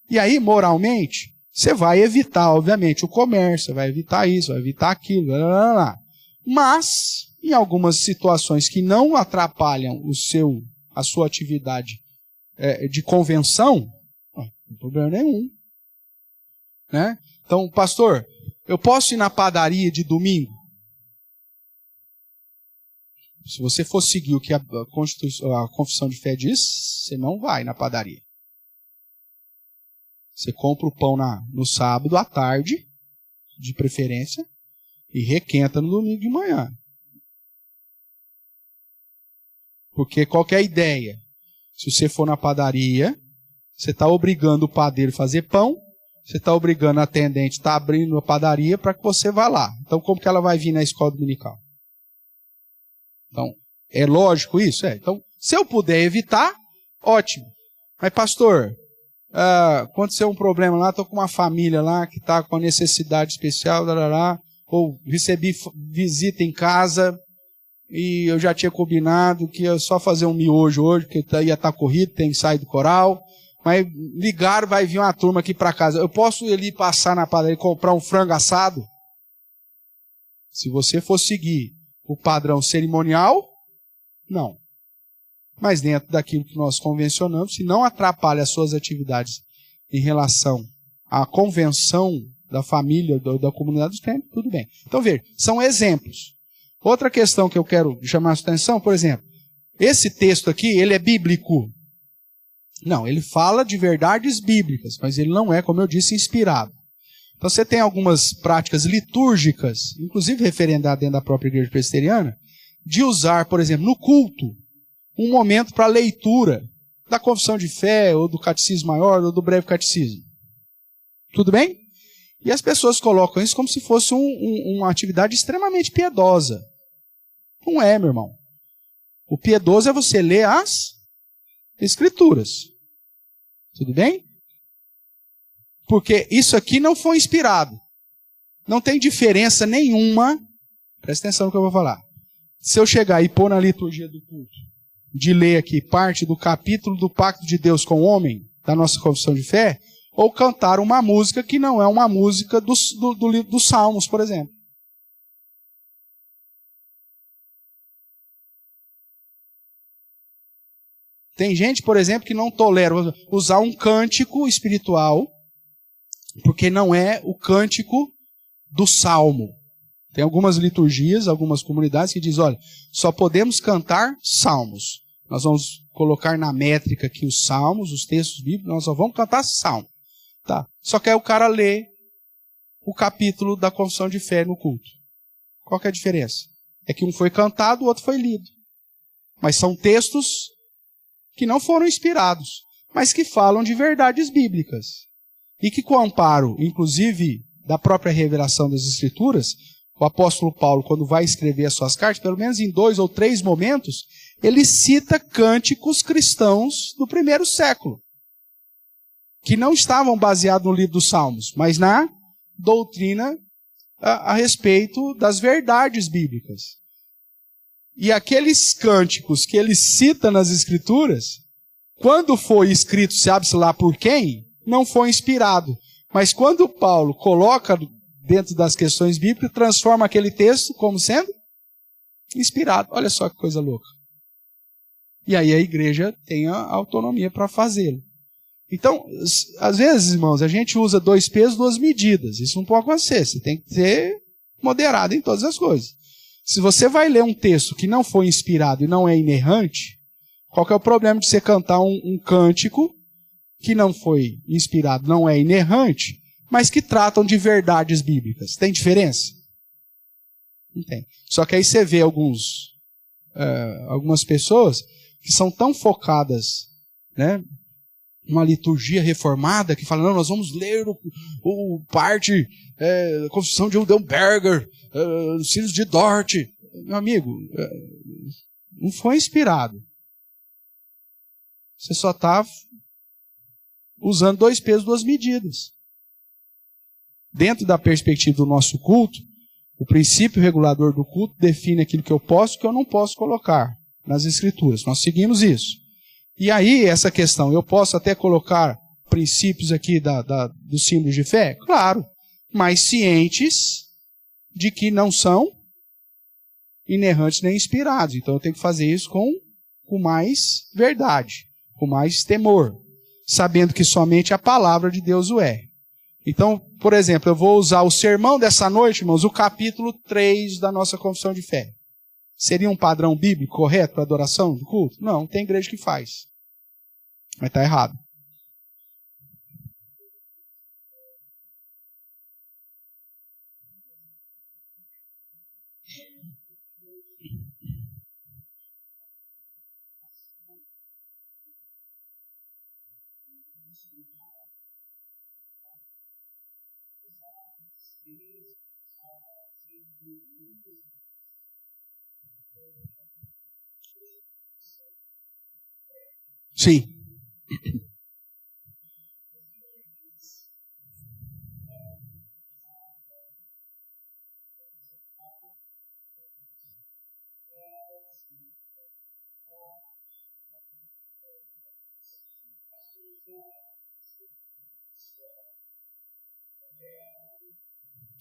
E aí, moralmente, você vai evitar, obviamente, o comércio, você vai evitar isso, vai evitar aquilo, blá, blá, blá. Mas, em algumas situações que não atrapalham a sua atividade de convenção, não tem problema nenhum. Né? Então, pastor, eu posso ir na padaria de domingo? Se você for seguir o que a confissão de fé diz, você não vai na padaria. Você compra o pão no sábado à tarde, de preferência, e requenta no domingo de manhã. Porque qualquer ideia, se você for na padaria, você está obrigando o padeiro a fazer pão, você está obrigando a atendente a estar abrindo a padaria para que você vá lá. Então, como que ela vai vir na escola dominical? Então, é lógico isso? Então, se eu puder evitar, ótimo. Mas, pastor, aconteceu um problema lá, estou com uma família lá que está com uma necessidade especial, ou recebi visita em casa e eu já tinha combinado que ia só fazer um miojo hoje, porque ia estar corrido, tem ensaio do coral, mas ligaram, vai vir uma turma aqui para casa. Eu posso ir ali passar na padaria e comprar um frango assado? Se você for seguir o padrão cerimonial, não. Mas dentro daquilo que nós convencionamos, se não atrapalha as suas atividades em relação à convenção da família, da comunidade dos crentes, tudo bem. Então, veja, são exemplos. Outra questão que eu quero chamar a sua atenção, por exemplo, esse texto aqui, ele é bíblico. Não, ele fala de verdades bíblicas, mas ele não é, como eu disse, inspirado. Então você tem algumas práticas litúrgicas, inclusive referendadas dentro da própria igreja presbiteriana, de usar, por exemplo, no culto, um momento para leitura da confissão de fé, ou do catecismo maior, ou do breve catecismo. Tudo bem? E as pessoas colocam isso como se fosse uma atividade extremamente piedosa. Não é, meu irmão. O piedoso é você ler as Escrituras. Tudo bem? Porque isso aqui não foi inspirado. Não tem diferença nenhuma, presta atenção no que eu vou falar. Se eu chegar e pôr na liturgia do culto, de ler aqui parte do capítulo do Pacto de Deus com o Homem, da nossa confissão de fé, ou cantar uma música que não é uma música dos Salmos, por exemplo. Tem gente, por exemplo, que não tolera usar um cântico espiritual, porque não é o cântico do Salmo. Tem algumas liturgias, algumas comunidades que dizem, olha, só podemos cantar salmos. Nós vamos colocar na métrica aqui os salmos, os textos bíblicos, nós só vamos cantar salmo. Tá. Só que aí o cara lê o capítulo da confissão de fé no culto. Qual que é a diferença? É que um foi cantado, o outro foi lido. Mas são textos que não foram inspirados, mas que falam de verdades bíblicas. E que com o amparo, inclusive, da própria revelação das Escrituras, o apóstolo Paulo, quando vai escrever as suas cartas, pelo menos em 2 ou 3 momentos, ele cita cânticos cristãos do primeiro século, que não estavam baseados no livro dos Salmos, mas na doutrina a respeito das verdades bíblicas. E aqueles cânticos que ele cita nas Escrituras, quando foi escrito, sabe-se lá por quem, não foi inspirado. Mas quando Paulo coloca dentro das questões bíblicas, transforma aquele texto como sendo inspirado. Olha só que coisa louca. E aí a igreja tem a autonomia para fazê-lo. Então, às vezes, irmãos, a gente usa 2 pesos, 2 medidas. Isso não pode acontecer. Você tem que ser moderado em todas as coisas. Se você vai ler um texto que não foi inspirado e não é inerrante, qual que é o problema de você cantar um cântico que não foi inspirado, não é inerrante, mas que tratam de verdades bíblicas? Tem diferença? Não tem. Só que aí você vê algumas pessoas que são tão focadas, né, uma liturgia reformada, que fala, não, nós vamos ler o parte da Confissão de Udenberger, os Filhos de Dort. Meu amigo, não foi inspirado. Você só está usando 2 pesos, 2 medidas. Dentro da perspectiva do nosso culto, o princípio regulador do culto define aquilo que eu posso e que eu não posso colocar nas Escrituras. Nós seguimos isso. E aí, essa questão, eu posso até colocar princípios aqui dos símbolos de fé? Claro, mas cientes de que não são inerrantes nem inspirados. Então eu tenho que fazer isso com mais verdade, com mais temor, sabendo que somente a palavra de Deus o é. Então, por exemplo, eu vou usar o sermão dessa noite, irmãos, o capítulo 3 da nossa confissão de fé. Seria um padrão bíblico correto para adoração do culto? Não, tem igreja que faz. Mas está errado. Sim.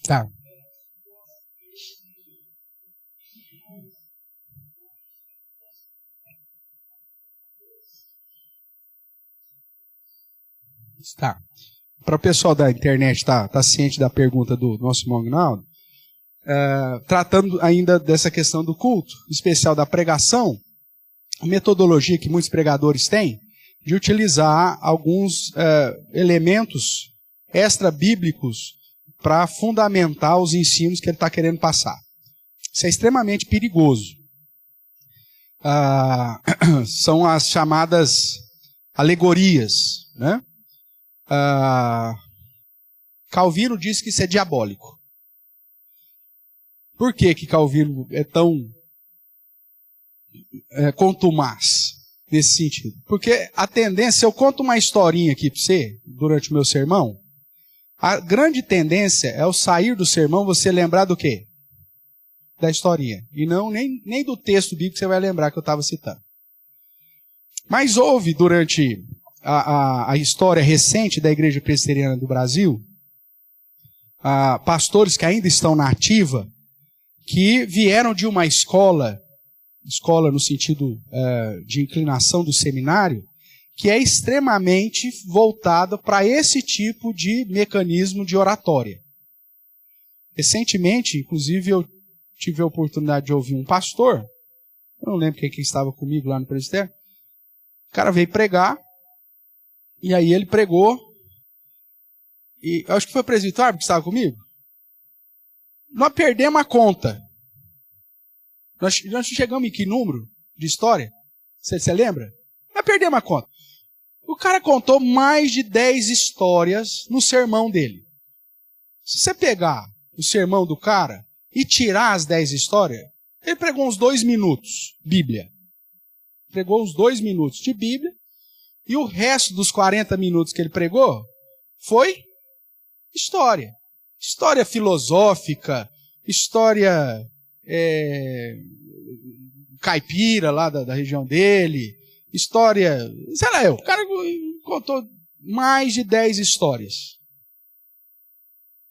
Tá. Tá. Para o pessoal da internet tá ciente da pergunta do nosso irmão Aguinaldo, tratando ainda dessa questão do culto, em especial da pregação, a metodologia que muitos pregadores têm de utilizar alguns elementos extra-bíblicos para fundamentar os ensinos que ele está querendo passar. Isso é extremamente perigoso. São as chamadas alegorias, né? Calvino disse que isso é diabólico. Por que Calvino é tão contumaz nesse sentido? Porque a tendência, eu conto uma historinha aqui para você, durante o meu sermão, a grande tendência é ao sair do sermão você lembrar do quê? Da historinha. E não nem do texto bíblico que você vai lembrar que eu estava citando. Mas houve, durante a história recente da Igreja Presbiteriana do Brasil, pastores que ainda estão na ativa, que vieram de uma escola no sentido de inclinação do seminário, que é extremamente voltada para esse tipo de mecanismo de oratória. Recentemente, inclusive, eu tive a oportunidade de ouvir um pastor, eu não lembro quem estava comigo lá no presbitério, o cara veio pregar, e aí ele pregou, e eu acho que foi o presbitário que estava comigo. Nós perdemos a conta. Nós chegamos em que número de história? Você lembra? Nós perdemos a conta. O cara contou mais de 10 histórias no sermão dele. Se você pegar o sermão do cara e tirar as 10 histórias, ele pregou uns 2 minutos, Bíblia. Pregou uns 2 minutos de Bíblia, e o resto dos 40 minutos que ele pregou foi história. História filosófica, história caipira lá da região dele, história, sei lá, o cara contou mais de 10 histórias.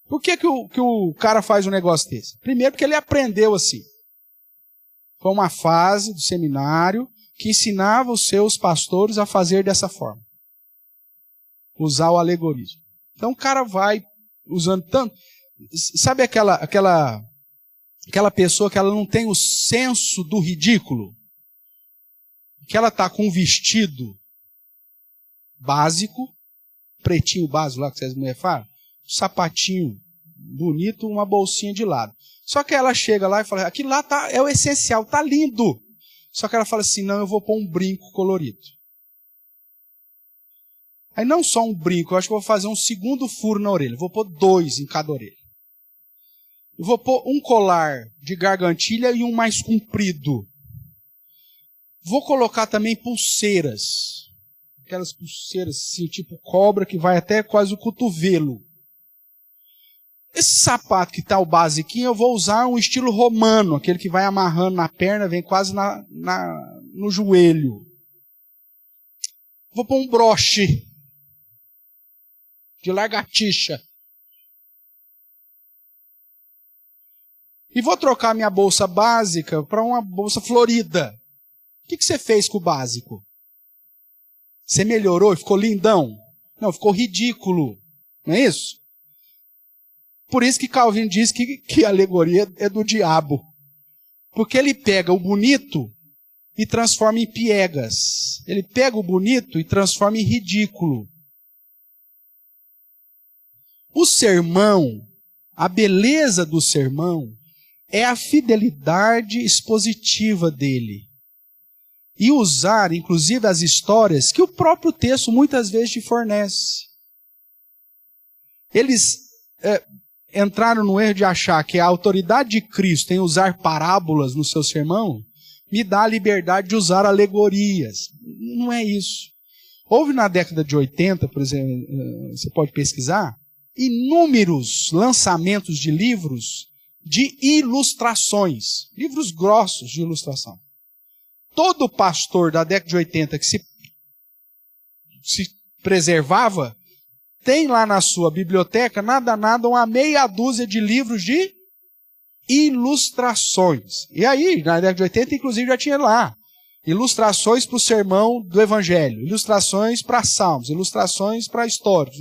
Por que o cara faz um negócio desse? Primeiro porque ele aprendeu assim. Foi uma fase do seminário que ensinava os seus pastores a fazer dessa forma. Usar o alegorismo. Então o cara vai usando tanto... Sabe aquela pessoa que ela não tem o senso do ridículo? Que ela está com um vestido básico, pretinho básico lá que vocês mulheres falam, um sapatinho bonito, uma bolsinha de lado. Só que ela chega lá e fala, aquilo lá é o essencial, tá lindo. Só que ela fala assim, não, eu vou pôr um brinco colorido. Aí não só um brinco, eu acho que eu vou fazer um segundo furo na orelha. Vou pôr 2 em cada orelha. Eu vou pôr um colar de gargantilha e um mais comprido. Vou colocar também pulseiras. Aquelas pulseiras assim, tipo cobra, que vai até quase o cotovelo. Esse sapato que está o basiquinho, eu vou usar um estilo romano, aquele que vai amarrando na perna, vem quase no joelho. Vou pôr um broche de lagartixa. E vou trocar minha bolsa básica para uma bolsa florida. O que você fez com o básico? Você melhorou e ficou lindão? Não, ficou ridículo. Não é isso? Por isso que Calvino diz que a alegoria é do diabo. Porque ele pega o bonito e transforma em piegas. Ele pega o bonito e transforma em ridículo. O sermão, a beleza do sermão, é a fidelidade expositiva dele. E usar, inclusive, as histórias que o próprio texto muitas vezes te fornece. Eles entraram no erro de achar que a autoridade de Cristo em usar parábolas no seu sermão me dá a liberdade de usar alegorias. Não é isso. Houve na década de 80, por exemplo, você pode pesquisar, inúmeros lançamentos de livros de ilustrações, livros grossos de ilustração. Todo pastor da década de 80 que se preservava, tem lá na sua biblioteca, nada, uma meia dúzia de livros de ilustrações. E aí, na década de 80, inclusive, já tinha lá ilustrações para o sermão do Evangelho, ilustrações para salmos, ilustrações para histórias.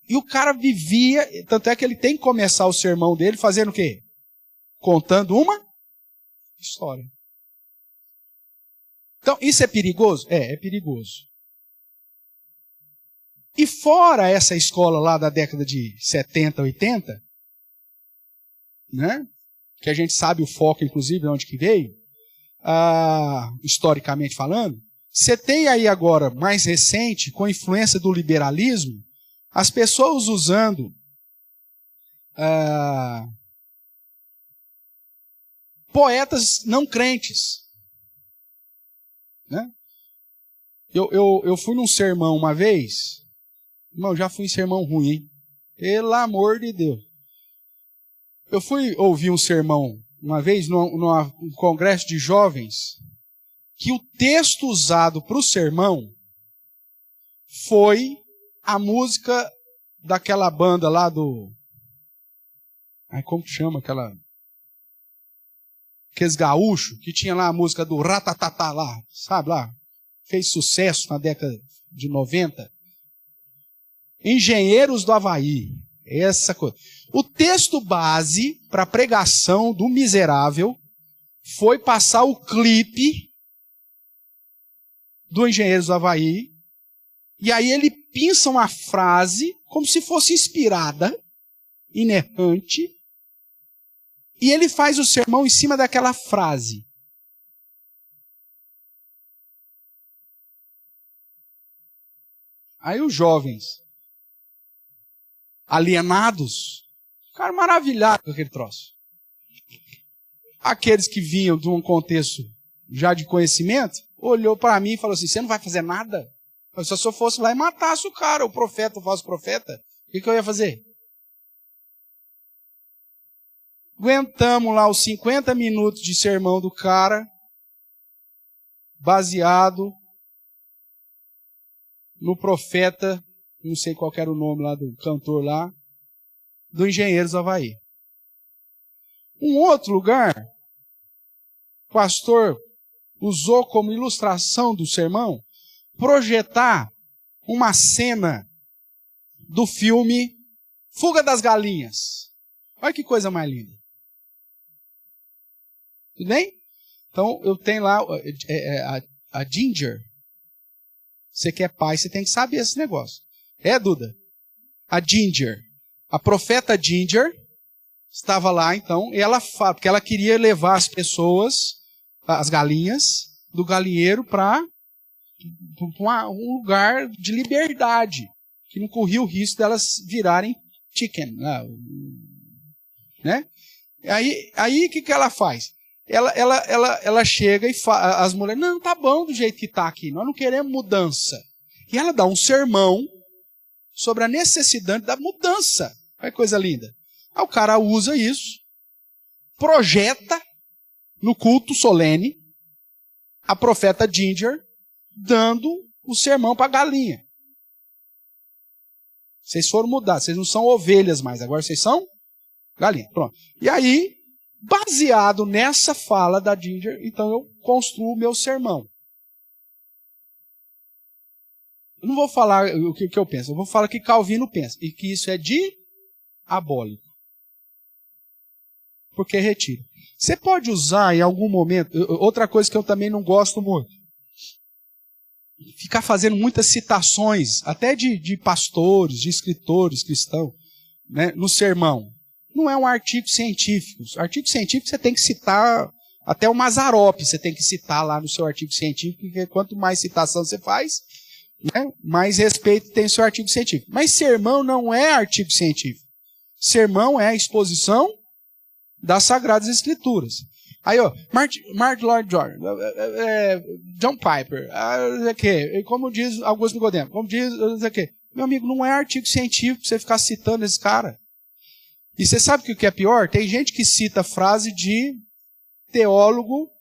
E o cara vivia, tanto é que ele tem que começar o sermão dele fazendo o quê? Contando uma história. Então, isso é perigoso? É perigoso. E fora essa escola lá da década de 70, 80, né? Que a gente sabe o foco, inclusive, de onde que veio, historicamente falando, você tem aí agora, mais recente, com a influência do liberalismo, as pessoas usando poetas não crentes. Né? Eu fui num sermão uma vez, irmão, já fui em sermão ruim, hein? Pelo amor de Deus. Eu fui ouvir um sermão uma vez num congresso de jovens, que o texto usado para o sermão foi a música daquela banda lá do... como que chama aquela... Aqueles gaúchos, que tinha lá a música do Ratatatá lá, sabe lá? Fez sucesso na década de 90. Engenheiros do Havaí. Essa coisa. O texto base para a pregação do miserável foi passar o clipe do Engenheiros do Havaí, e aí ele pinça uma frase como se fosse inspirada, inerrante, e ele faz o sermão em cima daquela frase. Aí os jovens, alienados, ficaram maravilhados com aquele troço. Aqueles que vinham de um contexto já de conhecimento, olhou para mim e falou assim, você não vai fazer nada? Se eu fosse lá e matasse o cara, o profeta, o falso profeta, o que eu ia fazer? Aguentamos lá os 50 minutos de sermão do cara, baseado no profeta, não sei qual era o nome lá do cantor lá, do Engenheiros do Havaí. Um outro lugar, o pastor usou como ilustração do sermão, projetar uma cena do filme Fuga das Galinhas. Olha que coisa mais linda. Tudo bem? Então, eu tenho lá a Ginger. Você que é pai, você tem que saber esse negócio. Duda? A Ginger. A profeta Ginger estava lá, então, e ela fala, porque ela queria levar as pessoas, as galinhas, do galinheiro para um lugar de liberdade, que não corria o risco delas virarem chicken. Né? Aí o que ela faz? Ela chega e fala, as mulheres, não, tá bom do jeito que tá aqui, nós não queremos mudança. E ela dá um sermão sobre a necessidade da mudança. Olha que coisa linda. Aí o cara usa isso, projeta no culto solene a profeta Ginger dando o sermão para a galinha. Vocês foram mudar, vocês não são ovelhas mais, agora vocês são galinha. Pronto. E aí, baseado nessa fala da Ginger, então eu construo o meu sermão. Eu não vou falar o que eu penso, eu vou falar o que Calvino pensa, e que isso é diabólico. Porque retira. Você pode usar em algum momento, outra coisa que eu também não gosto muito, ficar fazendo muitas citações, até de pastores, de escritores cristãos, né, no sermão. Não é um artigo científico. Artigo científico você tem que citar, até o Mazzaropi você tem que citar lá no seu artigo científico, porque quanto mais citação você faz, né, mais respeito tem o seu artigo científico. Mas sermão não é artigo científico. Sermão é a exposição das Sagradas Escrituras. Aí, ó, Martin Lloyd Jones, John Piper, como diz Augusto Nicodemo, como diz, meu amigo, não é artigo científico pra você ficar citando esse cara. E você sabe o que é pior? Tem gente que cita frase de teólogo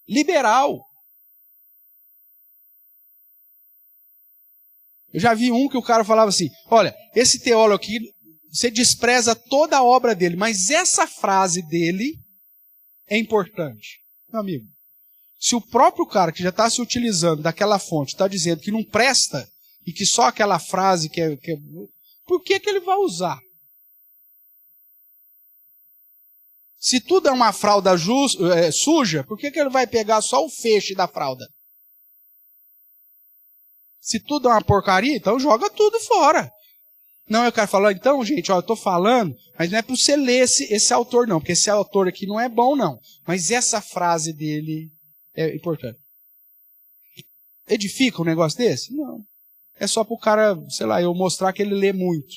liberal. Eu já vi um que o cara falava assim, olha, esse teólogo aqui, você despreza toda a obra dele, mas essa frase dele é importante. Meu amigo, se o próprio cara que já está se utilizando daquela fonte está dizendo que não presta e que só aquela frase por que ele vai usar? Se tudo é uma fralda suja, por que ele vai pegar só o feixe da fralda? Se tudo é uma porcaria, então joga tudo fora. Não, eu quero falar, então, gente, ó, eu estou falando, mas não é para você ler esse autor, não, porque esse autor aqui não é bom, não. Mas essa frase dele é importante. Edifica um negócio desse? Não. É só para o cara, sei lá, eu mostrar que ele lê muito.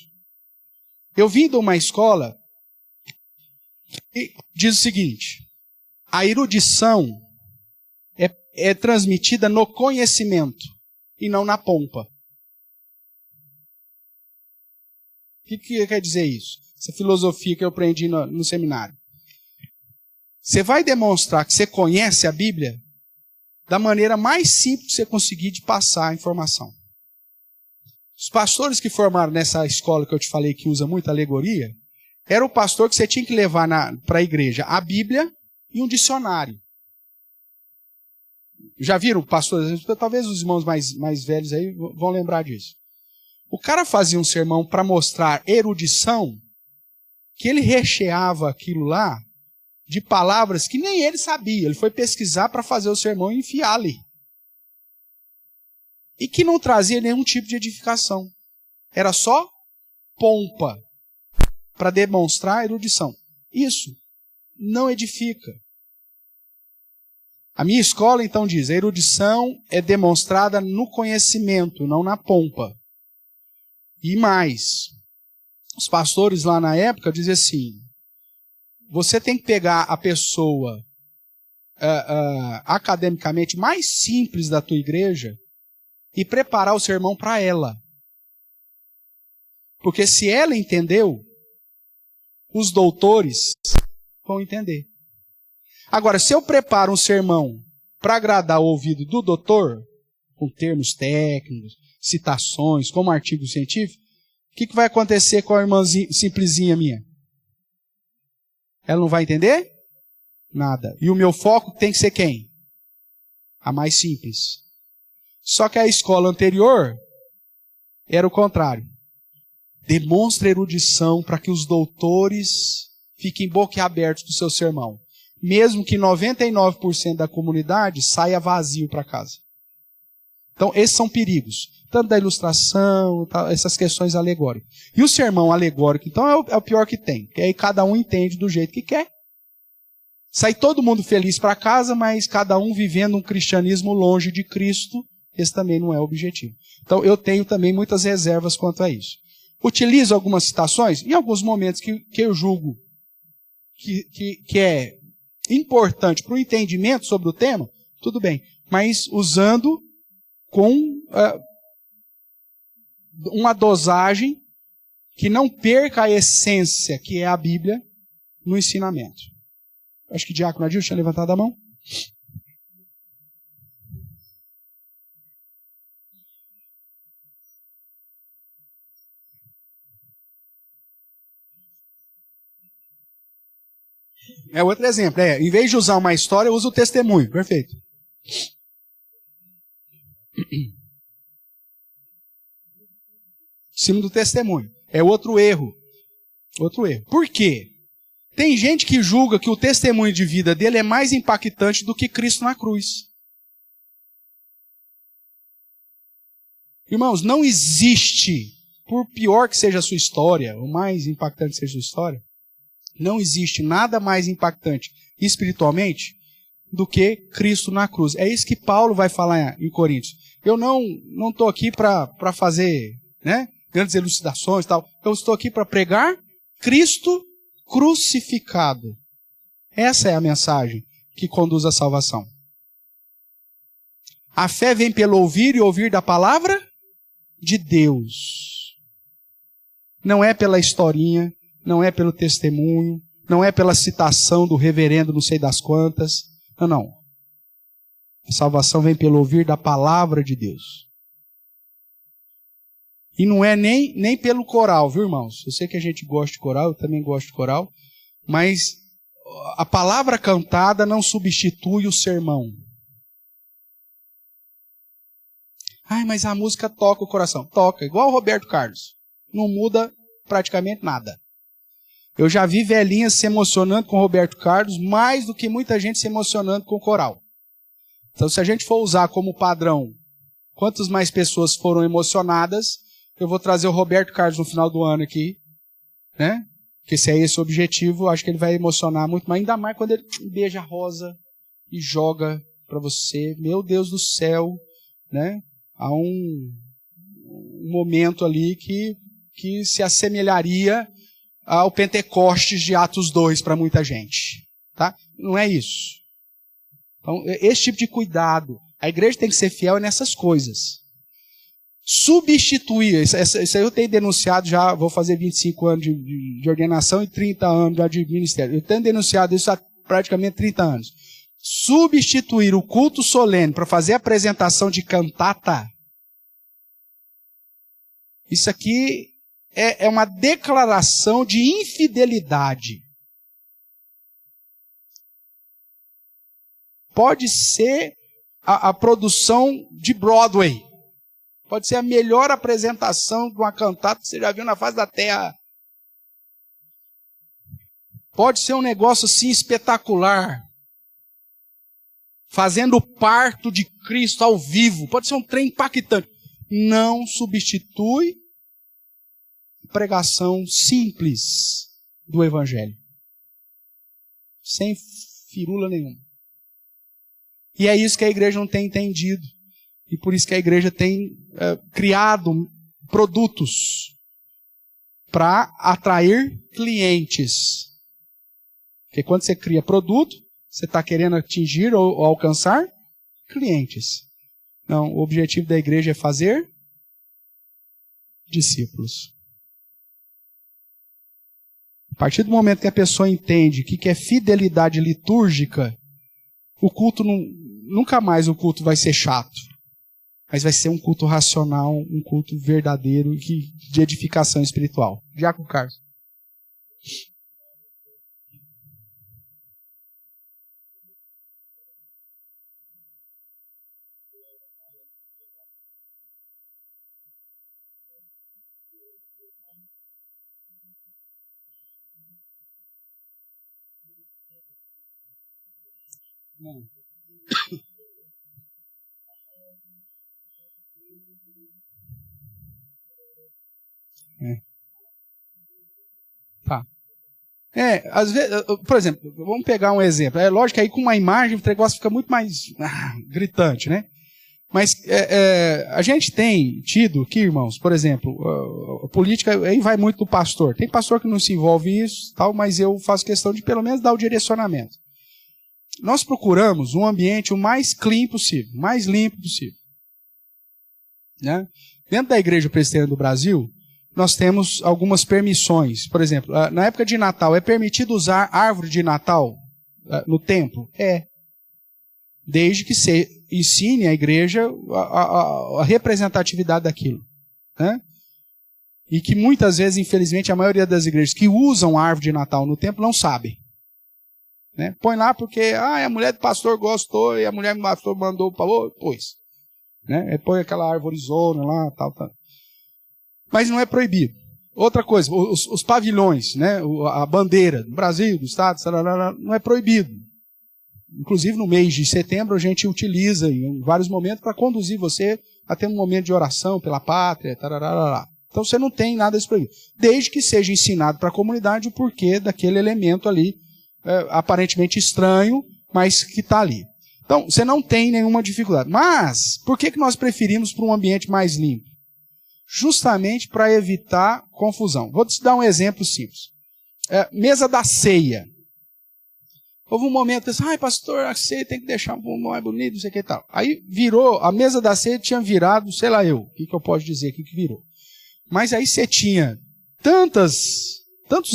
Eu vim de uma escola que diz o seguinte: a erudição é transmitida no conhecimento e não na pompa. O que quer dizer isso? Essa filosofia que eu aprendi no seminário. Você vai demonstrar que você conhece a Bíblia da maneira mais simples que você conseguir de passar a informação. Os pastores que formaram nessa escola que eu te falei que usa muita alegoria, era o pastor que você tinha que levar para a igreja a Bíblia e um dicionário. Já viram pastores? Talvez os irmãos mais velhos aí vão lembrar disso. O cara fazia um sermão para mostrar erudição, que ele recheava aquilo lá de palavras que nem ele sabia. Ele foi pesquisar para fazer o sermão e enfiar ali. E que não trazia nenhum tipo de edificação. Era só pompa para demonstrar erudição. Isso não edifica. A minha escola, então, diz: a erudição é demonstrada no conhecimento, não na pompa. E mais, os pastores lá na época diziam assim: você tem que pegar a pessoa academicamente mais simples da tua igreja e preparar o sermão para ela. Porque se ela entendeu, os doutores vão entender. Agora, se eu preparo um sermão para agradar o ouvido do doutor, com termos técnicos, citações, como artigo científico, o que vai acontecer com a irmãzinha simplesinha minha? Ela não vai entender? Nada. E o meu foco tem que ser quem? A mais simples. Só que a escola anterior era o contrário. Demonstra erudição para que os doutores fiquem boquiabertos do seu sermão. Mesmo que 99% da comunidade saia vazio para casa. Então, esses são perigos. Tanto da ilustração, essas questões alegóricas. E o sermão alegórico, então, é o pior que tem. Porque aí cada um entende do jeito que quer. Sai todo mundo feliz para casa, mas cada um vivendo um cristianismo longe de Cristo. Esse também não é o objetivo. Então, eu tenho também muitas reservas quanto a isso. Utilizo algumas citações em alguns momentos que eu julgo que é importante para o entendimento sobre o tema, tudo bem. Mas usando com uma dosagem que não perca a essência, que é a Bíblia, no ensinamento. Acho que o diácono Adilson tinha levantado a mão. É outro exemplo. Em vez de usar uma história, eu uso o testemunho. Perfeito. Em cima do testemunho. É outro erro. Outro erro. Por quê? Tem gente que julga que o testemunho de vida dele é mais impactante do que Cristo na cruz. Irmãos, não existe, por pior que seja a sua história, o mais impactante que seja a sua história, não existe nada mais impactante espiritualmente do que Cristo na cruz. É isso que Paulo vai falar em Coríntios. Eu não estou aqui para fazer, né, grandes elucidações e tal. Eu estou aqui para pregar Cristo crucificado. Essa é a mensagem que conduz à salvação. A fé vem pelo ouvir e ouvir da palavra de Deus. Não é pela historinha, não é pelo testemunho, não é pela citação do reverendo não sei das quantas. Não. A salvação vem pelo ouvir da palavra de Deus. E não é nem pelo coral, viu, irmãos? Eu sei que a gente gosta de coral, eu também gosto de coral, mas a palavra cantada não substitui o sermão. Ai, mas a música toca o coração. Toca, igual o Roberto Carlos. Não muda praticamente nada. Eu já vi velhinhas se emocionando com o Roberto Carlos mais do que muita gente se emocionando com o coral. Então, se a gente for usar como padrão Quantas mais pessoas foram emocionadas, eu vou trazer o Roberto Carlos no final do ano aqui, né? Porque se é esse o objetivo, acho que ele vai emocionar muito, mas ainda mais quando ele beija a rosa e joga para você. Meu Deus do céu, né? Há um momento ali que se assemelharia ao Pentecostes de Atos 2 para muita gente. Tá? Não é isso. Então, esse tipo de cuidado. A igreja tem que ser fiel nessas coisas. Substituir, isso aí eu tenho denunciado já, vou fazer 25 anos de ordenação e 30 anos já de ministério. Eu tenho denunciado isso há praticamente 30 anos. Substituir o culto solene para fazer a apresentação de cantata, isso aqui é uma declaração de infidelidade. Pode ser a produção de Broadway. Pode ser a melhor apresentação de uma cantata que você já viu na face da terra. Pode ser um negócio assim espetacular. Fazendo o parto de Cristo ao vivo. Pode ser um trem impactante. Não substitui a pregação simples do Evangelho. Sem firula nenhuma. E é isso que a igreja não tem entendido. E por isso que a igreja tem criado produtos para atrair clientes. Porque quando você cria produto, você está querendo atingir ou alcançar clientes. Não, o objetivo da igreja é fazer discípulos. A partir do momento que a pessoa entende o que é fidelidade litúrgica, o culto nunca mais o culto vai ser chato. Mas vai ser um culto racional, um culto verdadeiro de edificação espiritual. Diácono Carlos. Não. Tá. Às vezes, por exemplo, vamos pegar um exemplo. É lógico que aí com uma imagem o negócio fica muito mais gritante, né? Mas a gente tem tido aqui, irmãos, por exemplo, a política aí vai muito do pastor. Tem pastor que não se envolve nisso, tal, mas eu faço questão de pelo menos dar o direcionamento. Nós procuramos um ambiente o mais clean possível, mais limpo possível. Né? Dentro da Igreja Presbiteriana do Brasil, nós temos algumas permissões. Por exemplo, na época de Natal, é permitido usar árvore de Natal no templo? É. Desde que se ensine a igreja a representatividade daquilo. Né? E que muitas vezes, infelizmente, a maioria das igrejas que usam a árvore de Natal no templo não sabem. Né? Põe lá porque a mulher do pastor gostou e a mulher do pastor mandou, falou, pôs. Né? Põe aquela árvorezona lá, tal. Mas não é proibido. Outra coisa, os pavilhões, né? A bandeira do Brasil, do Estado, não é proibido. Inclusive no mês de setembro a gente utiliza em vários momentos para conduzir você a ter um momento de oração pela pátria, tararara. Então você não tem nada disso proibido. Desde que seja ensinado para a comunidade o porquê daquele elemento ali, aparentemente estranho, mas que está ali. Então, você não tem nenhuma dificuldade. Mas, por que nós preferimos para um ambiente mais limpo? Justamente para evitar confusão. Vou te dar um exemplo simples. Mesa da ceia. Houve um momento assim, pastor, a ceia tem que deixar um pouco mais bonito, não sei o que e tal. Aí virou, a mesa da ceia tinha virado, sei lá o que eu posso dizer, o que virou. Mas aí você tinha tantos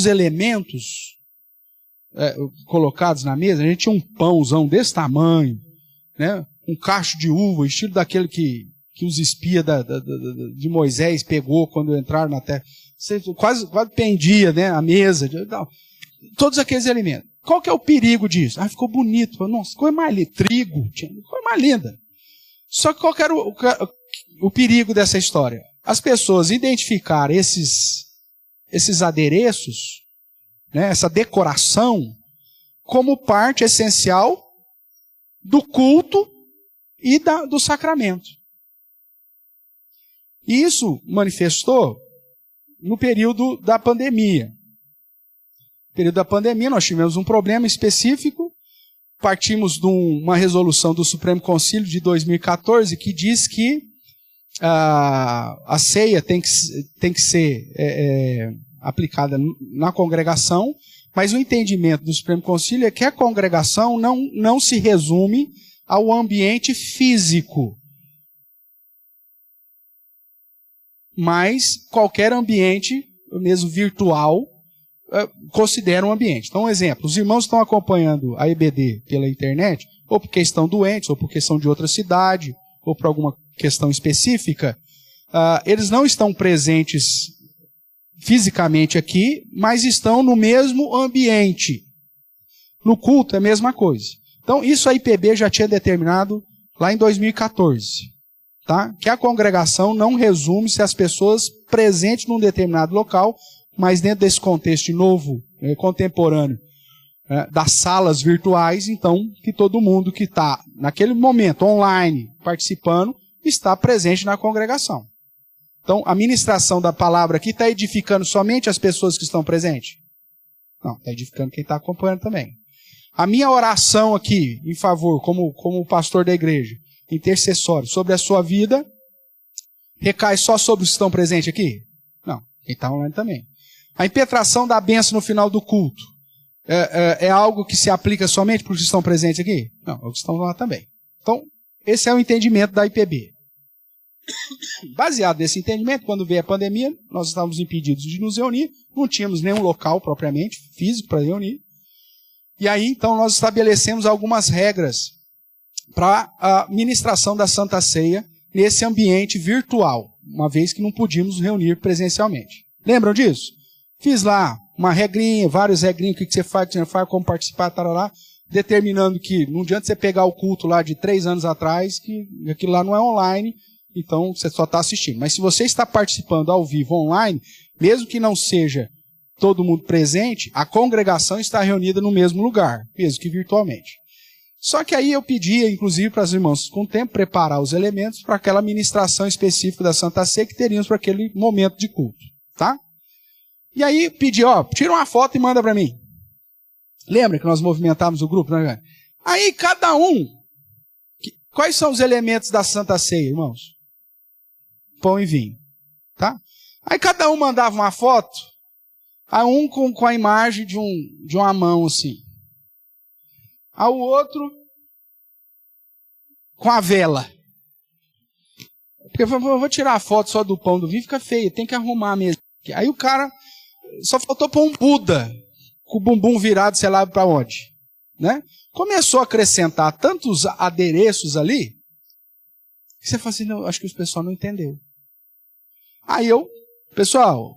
elementos colocados na mesa, a gente tinha um pãozão desse tamanho, né? Um cacho de uva, estilo daquele que os espias de Moisés pegou quando entraram na terra. Você quase pendia, né, a mesa. Todos aqueles elementos. Qual que é o perigo disso? Ficou bonito. Nossa, coisa mais linda. Trigo, coisa mais linda. Só que qual que era o perigo dessa história? As pessoas identificarem esses adereços, né, essa decoração, como parte essencial do culto e do sacramento. E isso manifestou no período da pandemia. No período da pandemia nós tivemos um problema específico, partimos de uma resolução do Supremo Concílio de 2014 que diz que a ceia tem que ser aplicada na congregação, mas o entendimento do Supremo Concílio é que a congregação não se resume ao ambiente físico, mas qualquer ambiente, mesmo virtual, considera um ambiente. Então, um exemplo, os irmãos estão acompanhando a EBD pela internet, ou porque estão doentes, ou porque são de outra cidade, ou por alguma questão específica, eles não estão presentes fisicamente aqui, mas estão no mesmo ambiente. No culto é a mesma coisa. Então, isso a IPB já tinha determinado lá em 2014. Tá? Que a congregação não resume-se às pessoas presentes num determinado local, mas dentro desse contexto novo, contemporâneo, das salas virtuais, então, que todo mundo que está, naquele momento, online, participando, está presente na congregação. Então, a ministração da palavra aqui está edificando somente as pessoas que estão presentes? Não, está edificando quem está acompanhando também. A minha oração aqui, em favor, como pastor da igreja, intercessório, sobre a sua vida, recai só sobre os que estão presentes aqui? Não, quem está online também. A impetração da bênção no final do culto é algo que se aplica somente para os que estão presentes aqui? Não, os que estão lá também. Então, esse é o entendimento da IPB. Baseado nesse entendimento, quando veio a pandemia, nós estávamos impedidos de nos reunir, não tínhamos nenhum local propriamente físico para reunir. E aí, então, nós estabelecemos algumas regras para a ministração da Santa Ceia nesse ambiente virtual, uma vez que não podíamos reunir presencialmente. Lembram disso? Fiz lá uma regrinha, várias regrinhas, o que você faz, como participar, tarará, determinando que não adianta você pegar o culto lá de 3 anos atrás, que aquilo lá não é online, então você só está assistindo. Mas se você está participando ao vivo online, mesmo que não seja todo mundo presente, a congregação está reunida no mesmo lugar, mesmo que virtualmente. Só que aí eu pedia, inclusive, para os irmãos, com o tempo, preparar os elementos para aquela ministração específica da Santa Ceia que teríamos para aquele momento de culto, tá? E aí pedi, tira uma foto e manda para mim. Lembra que nós movimentávamos o grupo, né? Aí cada um, quais são os elementos da Santa Ceia, irmãos? Pão e vinho, tá? Aí cada um mandava uma foto, a um com a imagem de uma mão assim. Ao outro com a vela. Porque eu vou tirar a foto só do pão do vinho, fica feio, tem que arrumar mesmo. Aí o cara só faltou pôr um Buda, com o bumbum virado, sei lá para onde. Né? Começou a acrescentar tantos adereços ali, que você fala assim, não, acho que o pessoal não entendeu. Aí pessoal,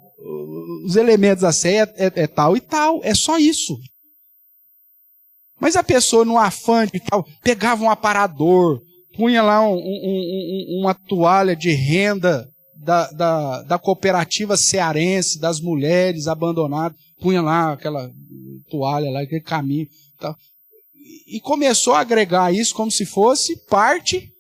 os elementos da ceia é tal e tal, é só isso. Mas a pessoa, no afã de tal, pegava um aparador, punha lá uma toalha de renda da cooperativa cearense, das mulheres abandonadas, punha lá aquela toalha, lá, aquele caminho. Tal. E começou a agregar isso como se fosse parte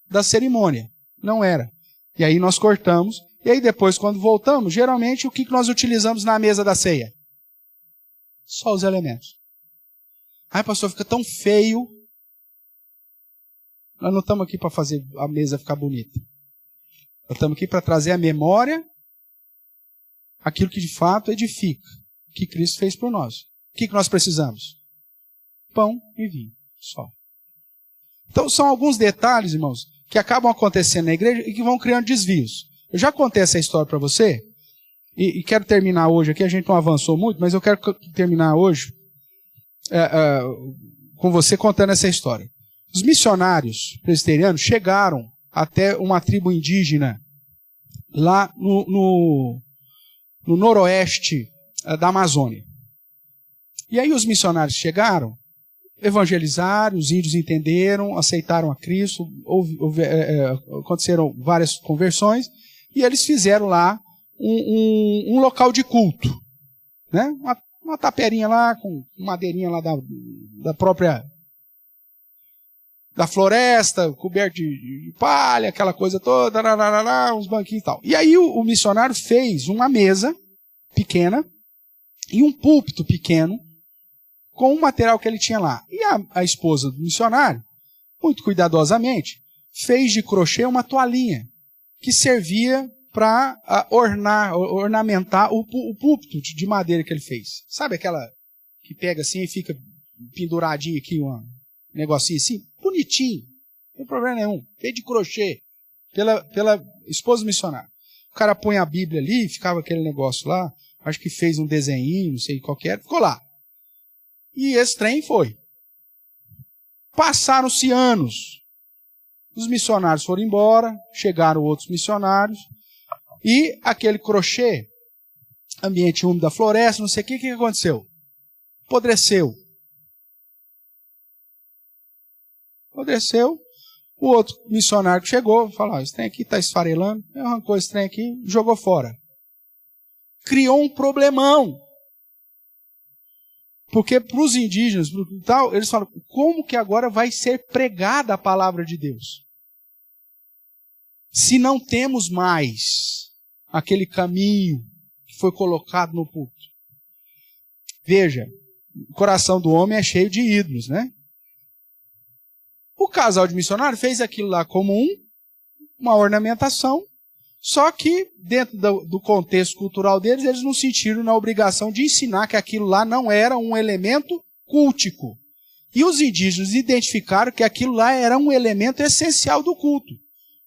da cerimônia. Não era. E aí nós cortamos. E aí depois, quando voltamos, geralmente o que nós utilizamos na mesa da ceia? Só os elementos. Ai, pastor, fica tão feio. Nós não estamos aqui para fazer a mesa ficar bonita. Nós estamos aqui para trazer à memória aquilo que de fato edifica, que Cristo fez por nós. O que nós precisamos? Pão e vinho, só. Então são alguns detalhes, irmãos, que acabam acontecendo na igreja e que vão criando desvios. Eu já contei essa história para você e quero terminar hoje aqui. A gente não avançou muito, mas eu quero terminar hoje com você contando essa história. Os missionários presbiterianos chegaram até uma tribo indígena lá no noroeste da Amazônia. E aí os missionários chegaram, evangelizaram, os índios entenderam, aceitaram a Cristo, aconteceram várias conversões, e eles fizeram lá um local de culto. Né? Uma taperinha lá, com madeirinha lá da própria da floresta, coberto de palha, aquela coisa toda, uns banquinhos e tal. E aí o missionário fez uma mesa pequena e um púlpito pequeno com o material que ele tinha lá. E a esposa do missionário, muito cuidadosamente, fez de crochê uma toalhinha que servia para ornamentar o púlpito de madeira que ele fez. Sabe aquela que pega assim e fica penduradinho aqui, um negocinho assim? Bonitinho, não tem problema nenhum. Feito de crochê pela esposa do missionário. O cara põe a Bíblia ali, ficava aquele negócio lá, acho que fez um desenho, não sei qual que era, ficou lá. E esse trem foi. Passaram-se anos. Os missionários foram embora, chegaram outros missionários, e aquele crochê, ambiente úmido da floresta, não sei o que aconteceu? Apodreceu. Apodreceu. O outro missionário que chegou, falou, esse trem aqui está esfarelando, arrancou esse trem aqui e jogou fora. Criou um problemão. Porque para os indígenas, tal, eles falam, como que agora vai ser pregada a palavra de Deus? Se não temos mais aquele caminho que foi colocado no púlpito. Veja, o coração do homem é cheio de ídolos, né? O casal de missionários fez aquilo lá como uma ornamentação, só que dentro do contexto cultural deles, eles não sentiram na obrigação de ensinar que aquilo lá não era um elemento cultico. E os indígenas identificaram que aquilo lá era um elemento essencial do culto.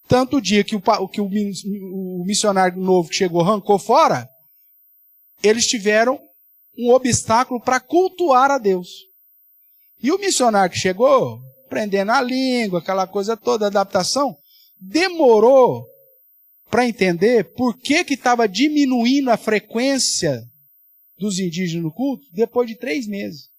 Tanto o dia que o missionário novo que chegou arrancou fora, eles tiveram um obstáculo para cultuar a Deus. E o missionário que chegou, aprendendo a língua, aquela coisa toda, adaptação, demorou para entender por que estava diminuindo a frequência dos indígenas no culto depois de 3 meses.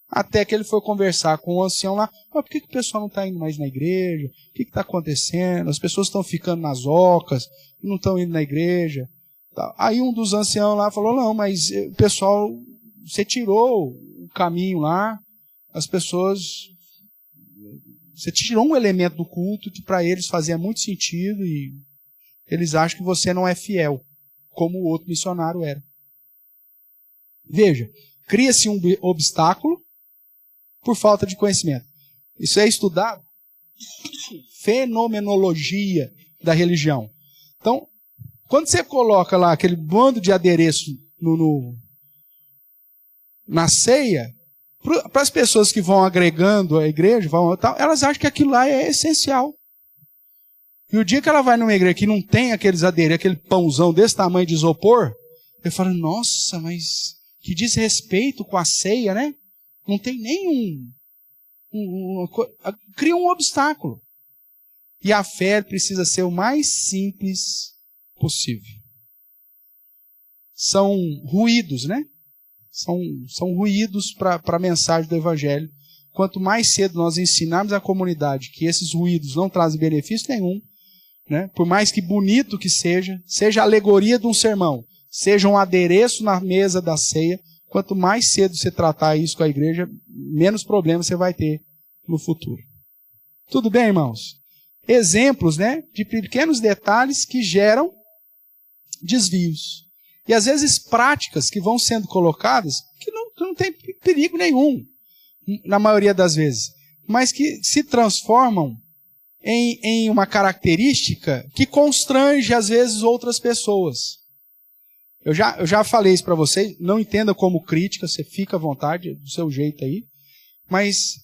Até que ele foi conversar com o ancião lá, por que o pessoal não está indo mais na igreja? O que está acontecendo? As pessoas estão ficando nas ocas, não estão indo na igreja. Aí um dos anciãos lá falou, não, mas o pessoal, você tirou o caminho lá, as pessoas, você tirou um elemento do culto que para eles fazia muito sentido e eles acham que você não é fiel, como o outro missionário era. Veja, cria-se um obstáculo por falta de conhecimento. Isso é estudado fenomenologia da religião. Então, quando você coloca lá aquele bando de adereço na ceia, para as pessoas que vão agregando a igreja, elas acham que aquilo lá é essencial. E o dia que ela vai numa igreja que não tem aqueles adereços, aquele pãozão desse tamanho de isopor, eu falo, nossa, mas que desrespeito com a ceia, né? Não tem nenhum. Cria um obstáculo. E a fé precisa ser o mais simples possível. São ruídos, né? São ruídos para a mensagem do Evangelho. Quanto mais cedo nós ensinarmos à comunidade que esses ruídos não trazem benefício nenhum, né? Por mais que bonito que seja a alegoria de um sermão, seja um adereço na mesa da ceia, quanto mais cedo você tratar isso com a igreja, menos problemas você vai ter no futuro. Tudo bem, irmãos? Exemplos, né, de pequenos detalhes que geram desvios. E às vezes práticas que vão sendo colocadas que não tem perigo nenhum, na maioria das vezes, mas que se transformam em uma característica que constrange às vezes outras pessoas. Eu já falei isso para vocês, não entenda como crítica, você fica à vontade, do seu jeito aí, mas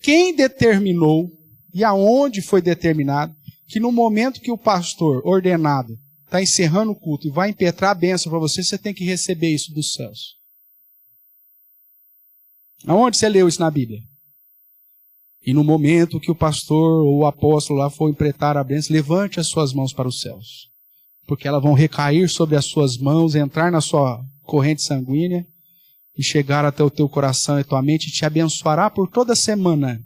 quem determinou e aonde foi determinado que no momento que o pastor ordenado está encerrando o culto e vai impetrar a bênção para você, você tem que receber isso dos céus? Aonde você leu isso na Bíblia? E no momento que o pastor ou o apóstolo lá for impetrar a bênção, levante as suas mãos para os céus. Porque elas vão recair sobre as suas mãos, entrar na sua corrente sanguínea e chegar até o teu coração e tua mente e te abençoará por toda a semana.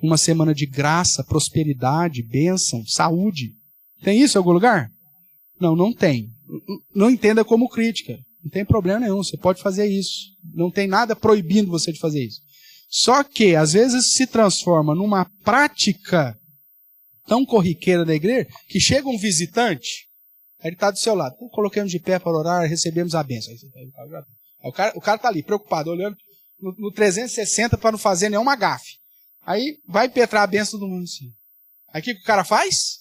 Uma semana de graça, prosperidade, bênção, saúde. Tem isso em algum lugar? Não, não tem. Não entenda como crítica. Não tem problema nenhum, você pode fazer isso. Não tem nada proibindo você de fazer isso. Só que, às vezes, se transforma numa prática tão corriqueira da igreja, que chega um visitante, aí ele está do seu lado. Então, coloquemos de pé para orar, recebemos a bênção. Aí o cara está ali, preocupado, olhando no 360 para não fazer nenhuma gafe. Aí vai impetrar a bênção do mundo assim. Aí o que o cara faz?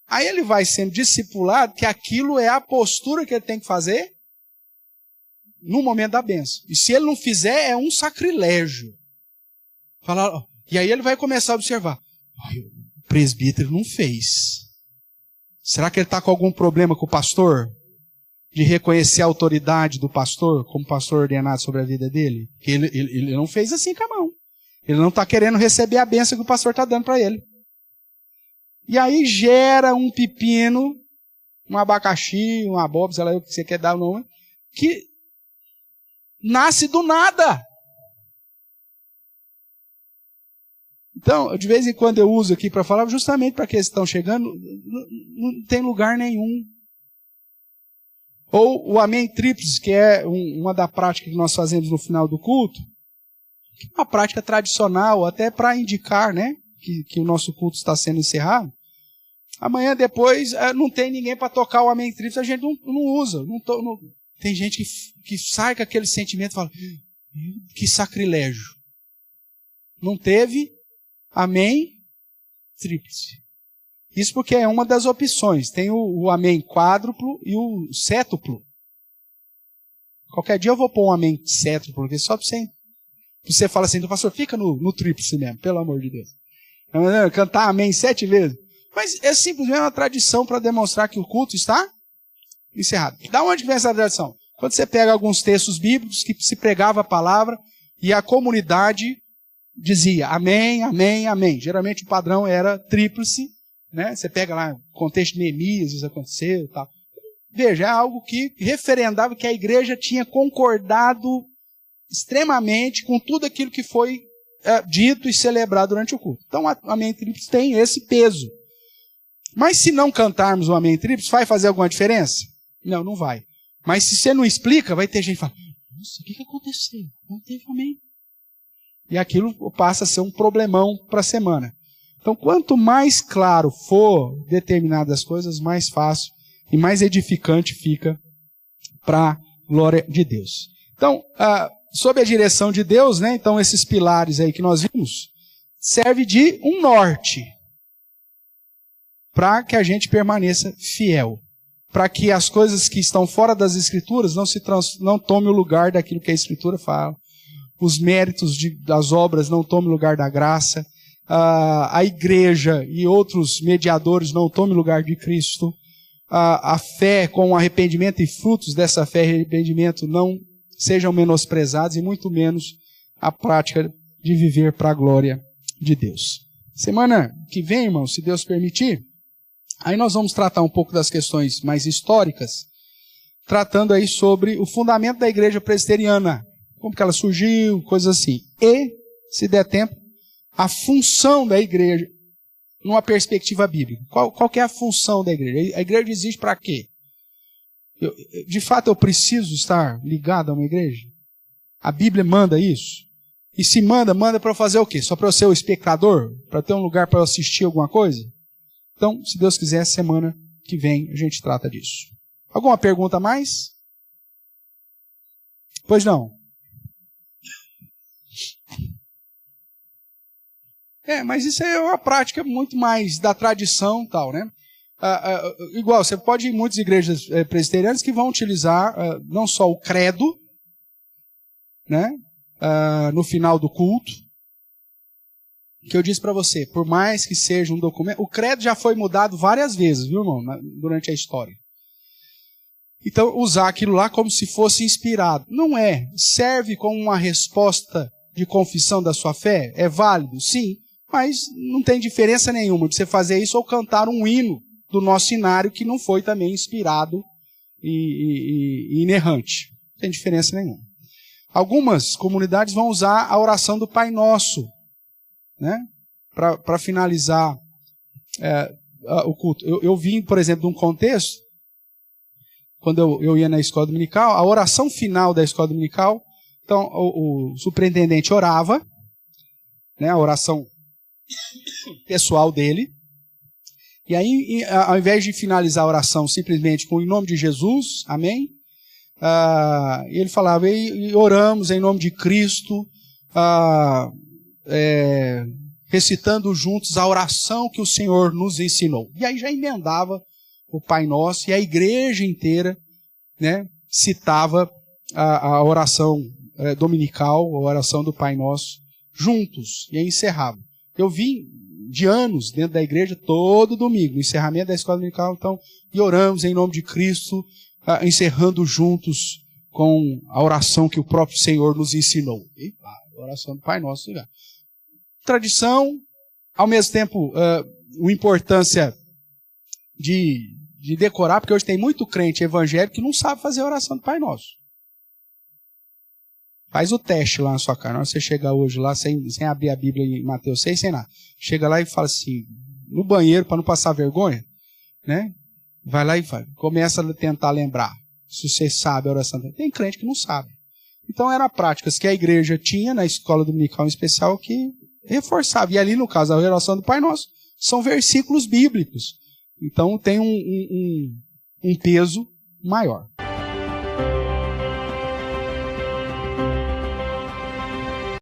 Aí ele vai sendo discipulado que aquilo é a postura que ele tem que fazer no momento da bênção. E se ele não fizer, é um sacrilégio. E aí ele vai começar a observar. O presbítero não fez. Será que ele está com algum problema com o pastor? De reconhecer a autoridade do pastor como pastor ordenado sobre a vida dele? Ele não fez assim com a mão. Ele não está querendo receber a bênção que o pastor está dando para ele. E aí gera um pepino, um abacaxi, um abóbora, sei lá o que você quer dar o nome, que nasce do nada. Então, de vez em quando eu uso aqui para falar, justamente para aqueles que estão chegando, não tem lugar nenhum. Ou o Amém Tríplice, que é uma da prática que nós fazemos no final do culto, que é uma prática tradicional, até para indicar, né, que o nosso culto está sendo encerrado. Amanhã depois não tem ninguém para tocar o Amém Tríplice, a gente não usa. Tem gente que sai com aquele sentimento e fala, que sacrilégio. Não teve Amém Tríplice. Isso porque é uma das opções. Tem o Amém quádruplo e o cétuplo. Qualquer dia eu vou pôr um Amém cétuplo, porque só para você falar assim, pastor, fica no tríplice mesmo, pelo amor de Deus. Cantar Amém 7 vezes. Mas é simplesmente uma tradição para demonstrar que o culto está encerrado. Da onde vem essa tradição? Quando você pega alguns textos bíblicos que se pregava a palavra e a comunidade dizia amém, amém, amém. Geralmente o padrão era tríplice, né? Você pega lá o contexto de Neemias, isso aconteceu e tal. Veja, é algo que referendava que a igreja tinha concordado extremamente com tudo aquilo que foi dito e celebrado durante o culto. Então, o Amém Tríplice tem esse peso. Mas se não cantarmos o Amém Tríplice, vai fazer alguma diferença? Não, não vai. Mas se você não explica, vai ter gente que fala, nossa, o que aconteceu? Não teve Amém. E aquilo passa a ser um problemão para a semana. Então, quanto mais claro for determinadas coisas, mais fácil e mais edificante fica para a glória de Deus. Então, sob a direção de Deus, né, então esses pilares aí que nós vimos, serve de um norte para que a gente permaneça fiel. Para que as coisas que estão fora das Escrituras não tomem o lugar daquilo que a Escritura fala. Os méritos das obras não tomem o lugar da graça. A igreja e outros mediadores não tomem o lugar de Cristo. A fé com arrependimento e frutos dessa fé e arrependimento não sejam menosprezados e muito menos a prática de viver para a glória de Deus. Semana que vem, irmão, se Deus permitir, aí nós vamos tratar um pouco das questões mais históricas, tratando aí sobre o fundamento da igreja presbiteriana, como que ela surgiu, coisas assim. E, se der tempo, a função da igreja numa perspectiva bíblica. Qual que é a função da igreja? A igreja existe para quê? De fato, eu preciso estar ligado a uma igreja? A Bíblia manda isso? E se manda para eu fazer o quê? Só para eu ser o espectador? Para ter um lugar para eu assistir alguma coisa? Então, se Deus quiser, semana que vem a gente trata disso. Alguma pergunta a mais? Pois não. Mas isso é uma prática muito mais da tradição e tal, né? Igual, você pode ir em muitas igrejas presbiterianas que vão utilizar não só o credo, né? No final do culto, que eu disse para você, por mais que seja um documento, o credo já foi mudado várias vezes, viu, irmão, durante a história. Então, usar aquilo lá como se fosse inspirado. Não é. Serve como uma resposta de confissão da sua fé? É válido? Sim. Mas não tem diferença nenhuma de você fazer isso ou cantar um hino do nosso inário que não foi também inspirado e inerrante. Não tem diferença nenhuma. Algumas comunidades vão usar a oração do Pai Nosso, né, para finalizar o culto. Eu vim, por exemplo, de um contexto, quando eu ia na escola dominical, a oração final da escola dominical, então o superintendente orava, né, a oração pessoal dele, e aí, ao invés de finalizar a oração simplesmente com em nome de Jesus, amém, ele falava, e oramos em nome de Cristo, recitando juntos a oração que o Senhor nos ensinou. E aí já emendava o Pai Nosso, e a igreja inteira, né, citava a oração dominical, a oração do Pai Nosso, juntos, e aí encerrava. Eu vim de anos dentro da igreja, todo domingo, no encerramento da escola dominical, então, e oramos em nome de Cristo, encerrando juntos com a oração que o próprio Senhor nos ensinou. E a oração do Pai Nosso. Tradição, ao mesmo tempo, uma importância de decorar, porque hoje tem muito crente evangélico que não sabe fazer a oração do Pai Nosso. Faz o teste lá na sua casa. Você chega hoje lá sem abrir a Bíblia em Mateus 6, sem nada. Chega lá e fala assim, no banheiro, para não passar vergonha, né? Vai lá e começa a tentar lembrar. Se você sabe a oração. Tem crente que não sabe. Então eram práticas que a igreja tinha na escola dominical em especial que reforçava. E ali, no caso, a oração do Pai Nosso, são versículos bíblicos. Então tem um peso maior.